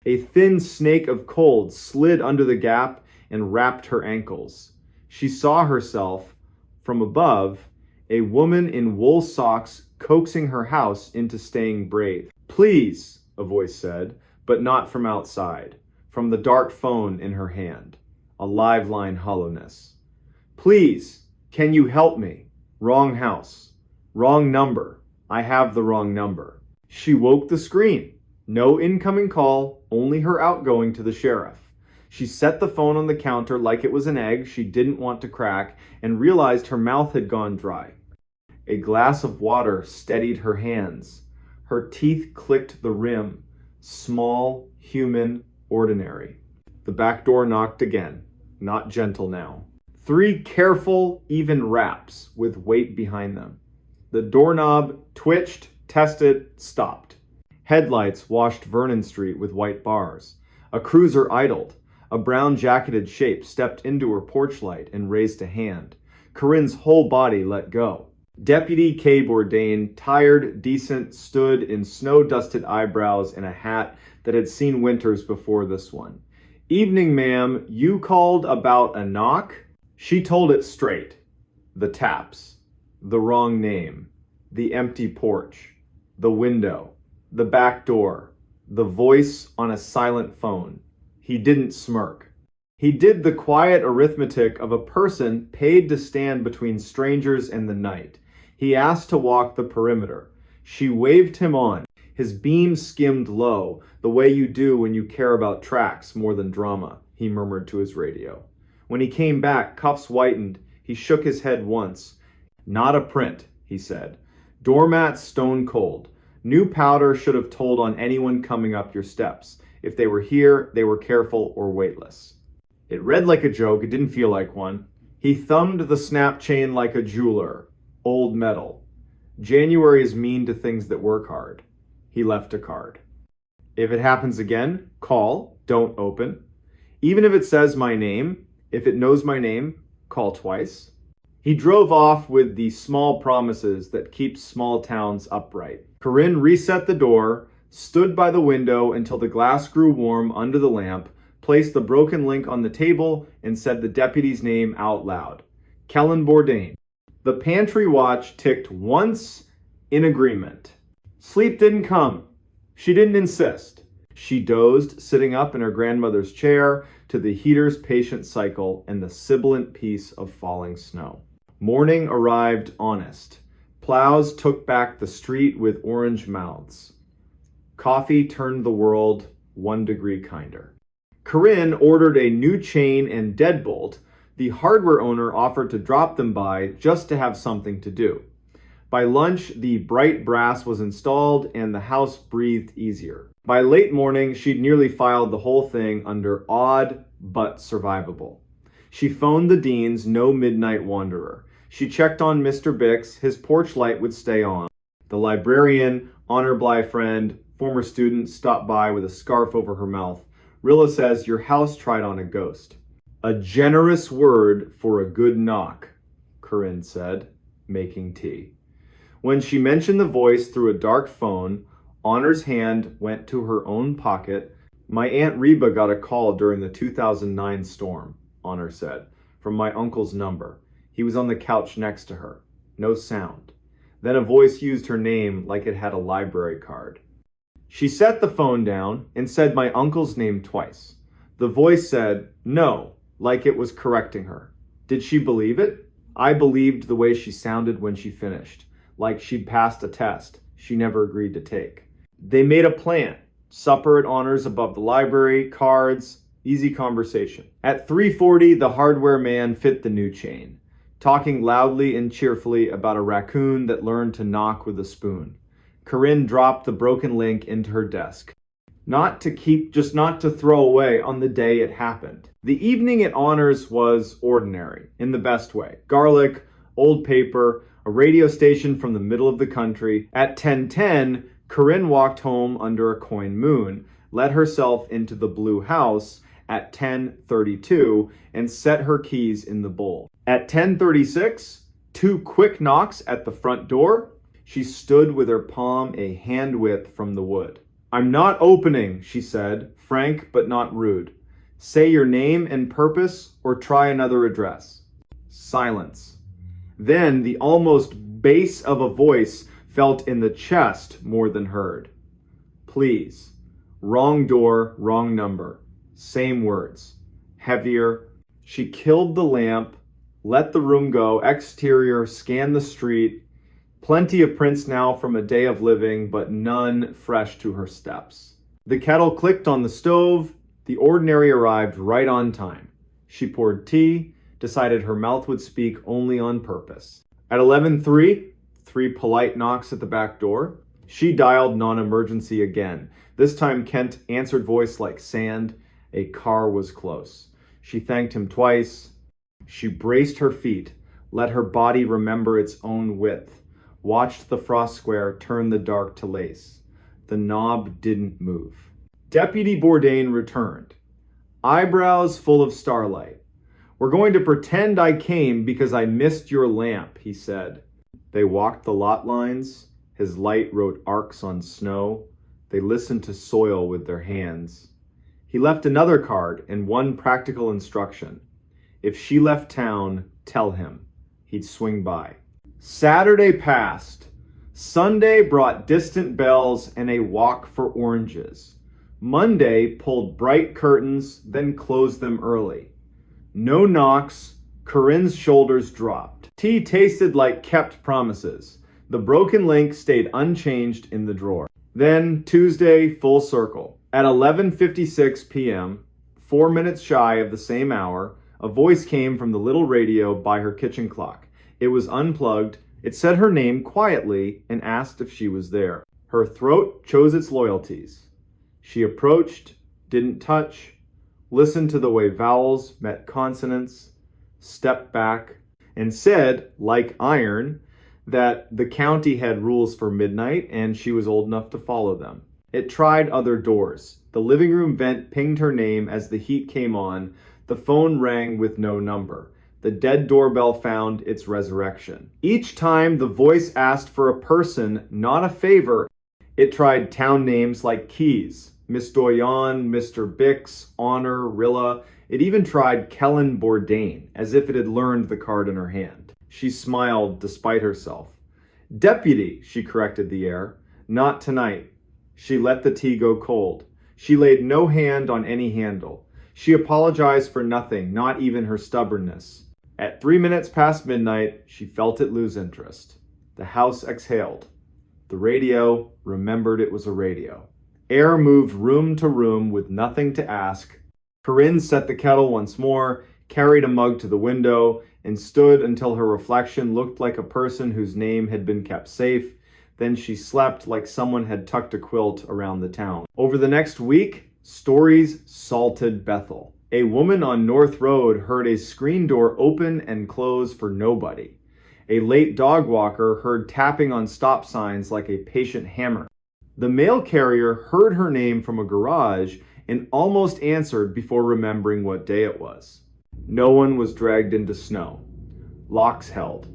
A thin snake of cold slid under the gap and wrapped her ankles. She saw herself, from above, a woman in wool socks coaxing her house into staying brave. Please, a voice said, but not from outside, from the dark phone in her hand, a live line hollowness. Please, can you help me? Wrong house. Wrong number. I have the wrong number. She woke the screen. No incoming call, only her outgoing to the sheriff. She set the phone on the counter like it was an egg she didn't want to crack and realized her mouth had gone dry. A glass of water steadied her hands. Her teeth clicked the rim. Small, human, ordinary. The back door knocked again. Not gentle now. 3 careful, even raps with weight behind them. The doorknob twitched, tested, stopped. Headlights washed Vernon Street with white bars. A cruiser idled. A brown-jacketed shape stepped into her porch light and raised a hand. Corinne's whole body let go. Deputy K. Bourdain, tired, decent, stood in snow-dusted eyebrows and a hat that had seen winters before this one. Evening, ma'am. You called about a knock? She told it straight. The taps. The wrong name. The empty porch. The window. The back door. The voice on a silent phone. He didn't smirk. He did the quiet arithmetic of a person paid to stand between strangers and the night. He asked to walk the perimeter. She waved him on. His beam skimmed low, the way you do when you care about tracks more than drama, he murmured to his radio. When he came back, cuffs whitened. He shook his head once. Not a print, he said. Doormat stone cold. New powder should have told on anyone coming up your steps. If they were here, they were careful or weightless. It read like a joke, it didn't feel like one. He thumbed the snap chain like a jeweler. Old metal. January is mean to things that work hard. He left a card. If it happens again, call, don't open. Even if it says my name, if it knows my name, call twice. He drove off with the small promises that keep small towns upright. Corinne reset the door, stood by the window until the glass grew warm under the lamp, placed the broken link on the table, and said the deputy's name out loud. Kellen Bourdain. The pantry watch ticked once in agreement. Sleep didn't come. She didn't insist. She dozed, sitting up in her grandmother's chair, to the heater's patient cycle and the sibilant peace of falling snow. Morning arrived honest. Plows took back the street with orange mouths. Coffee turned the world 1 degree kinder. Corinne ordered a new chain and deadbolt. The hardware owner offered to drop them by just to have something to do. By lunch, the bright brass was installed and the house breathed easier. By late morning, she'd nearly filed the whole thing under odd but survivable. She phoned the Dean's No Midnight Wanderer. She checked on Mr. Bix. His porch light would stay on. The librarian, honor Bly friend, former student, stopped by with a scarf over her mouth. Rilla says your house tried on a ghost. A generous word for a good knock, Corinne said, making tea. When she mentioned the voice through a dark phone, Honor's hand went to her own pocket. My Aunt Reba got a call during the 2009 storm, Honor said, from my uncle's number. He was on the couch next to her. No sound. Then a voice used her name like it had a library card. She set the phone down and said my uncle's name twice. The voice said, no, like it was correcting her. Did she believe it? I believed the way she sounded when she finished, like she'd passed a test she never agreed to take. They made a plan. Supper at Honors above the library, cards, easy conversation. At 3:40, the hardware man fit the new chain, talking loudly and cheerfully about a raccoon that learned to knock with a spoon. Corinne dropped the broken link into her desk. Not to keep, just not to throw away on the day it happened. The evening at Honors was ordinary, in the best way. Garlic, old paper, a radio station from the middle of the country. At 10:10, Corinne walked home under a coin moon, let herself into the blue house at 10:32, and set her keys in the bowl. At 10:36, 2 quick knocks at the front door. She stood with her palm a hand width from the wood. I'm not opening, she said, frank but not rude. Say your name and purpose or try another address. Silence. Then the almost bass of a voice felt in the chest more than heard. Please. Wrong door, wrong number. Same words. Heavier. She killed the lamp, let the room go, exterior, scanned the street. Plenty of prints now from a day of living, but none fresh to her steps. The kettle clicked on the stove. The ordinary arrived right on time. She poured tea, decided her mouth would speak only on purpose. At 11:03, 3 polite knocks at the back door. She dialed non-emergency again. This time Kent answered voice like sand. A car was close. She thanked him twice. She braced her feet, let her body remember its own width. Watched the frost square turn the dark to lace. The knob didn't move. Deputy Bourdain returned, eyebrows full of starlight. We're going to pretend I came because I missed your lamp, he said. They walked the lot lines. His light wrote arcs on snow. They listened to soil with their hands. He left another card and one practical instruction. If she left town, tell him. He'd swing by. Saturday passed. Sunday brought distant bells and a walk for oranges. Monday pulled bright curtains, then closed them early. No knocks. Corinne's shoulders dropped. Tea tasted like kept promises. The broken link stayed unchanged in the drawer. Then Tuesday, full circle. At 11:56 p.m., 4 minutes shy of the same hour, a voice came from the little radio by her kitchen clock. It was unplugged. It said her name quietly and asked if she was there. Her throat chose its loyalties. She approached, didn't touch, listened to the way vowels met consonants, stepped back, and said, like iron, that the county had rules for midnight and she was old enough to follow them. It tried other doors. The living room vent pinged her name as the heat came on. The phone rang with no number. The dead doorbell found its resurrection. Each time the voice asked for a person, not a favor, it tried town names like Keys, Miss Doyon, Mr. Bix, Honor, Rilla. It even tried Kellen Bourdain, as if it had learned the card in her hand. She smiled despite herself. Deputy, she corrected the air. Not tonight. She let the tea go cold. She laid no hand on any handle. She apologized for nothing, not even her stubbornness. At 3 minutes past midnight, she felt it lose interest. The house exhaled. The radio remembered it was a radio. Air moved room to room with nothing to ask. Corinne set the kettle once more, carried a mug to the window, and stood until her reflection looked like a person whose name had been kept safe. Then she slept like someone had tucked a quilt around the town. Over the next week, stories salted Bethel. A woman on North Road heard a screen door open and close for nobody. A late dog walker heard tapping on stop signs like a patient hammer. The mail carrier heard her name from a garage and almost answered before remembering what day it was. No one was dragged into snow. Locks held.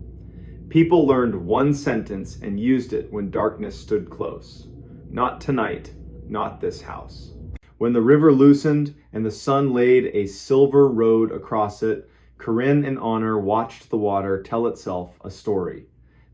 People learned one sentence and used it when darkness stood close. Not tonight, not this house. When the river loosened and the sun laid a silver road across it, Corinne and Honor watched the water tell itself a story.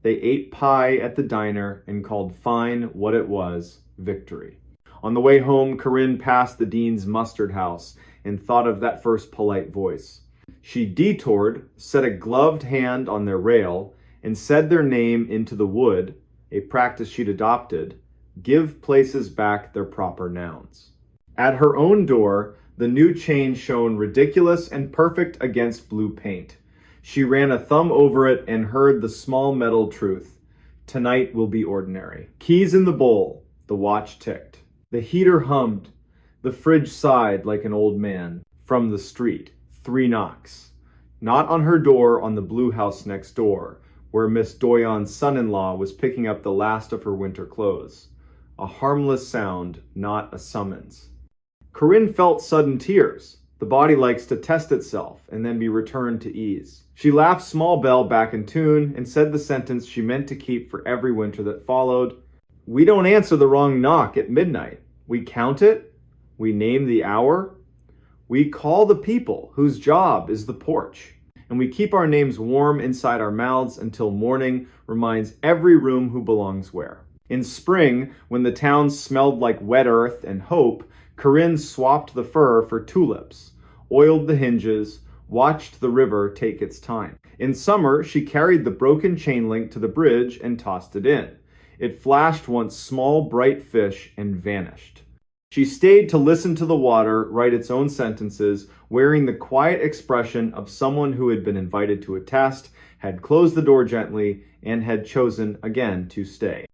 They ate pie at the diner and called fine what it was victory. On the way home, Corinne passed the dean's mustard house and thought of that first polite voice. She detoured, set a gloved hand on their rail, and said their name into the wood, a practice she'd adopted, give places back their proper nouns. At her own door, the new chain shone ridiculous and perfect against blue paint. She ran a thumb over it and heard the small metal truth. Tonight will be ordinary. Keys in the bowl. The watch ticked. The heater hummed. The fridge sighed like an old man. From the street, 3 knocks. Not on her door, on the blue house next door, where Miss Doyon's son-in-law was picking up the last of her winter clothes. A harmless sound, not a summons. Corinne felt sudden tears. The body likes to test itself and then be returned to ease. She laughed Small Bell back in tune and said the sentence she meant to keep for every winter that followed. We don't answer the wrong knock at midnight. We count it. We name the hour. We call the people whose job is the porch. And we keep our names warm inside our mouths until morning reminds every room who belongs where. In spring, when the town smelled like wet earth and hope, Corinne swapped the fur for tulips, oiled the hinges, watched the river take its time. In summer, she carried the broken chain link to the bridge and tossed it in. It flashed once small, bright fish and vanished. She stayed to listen to the water write its own sentences, wearing the quiet expression of someone who had been invited to a test, had closed the door gently, and had chosen again to stay.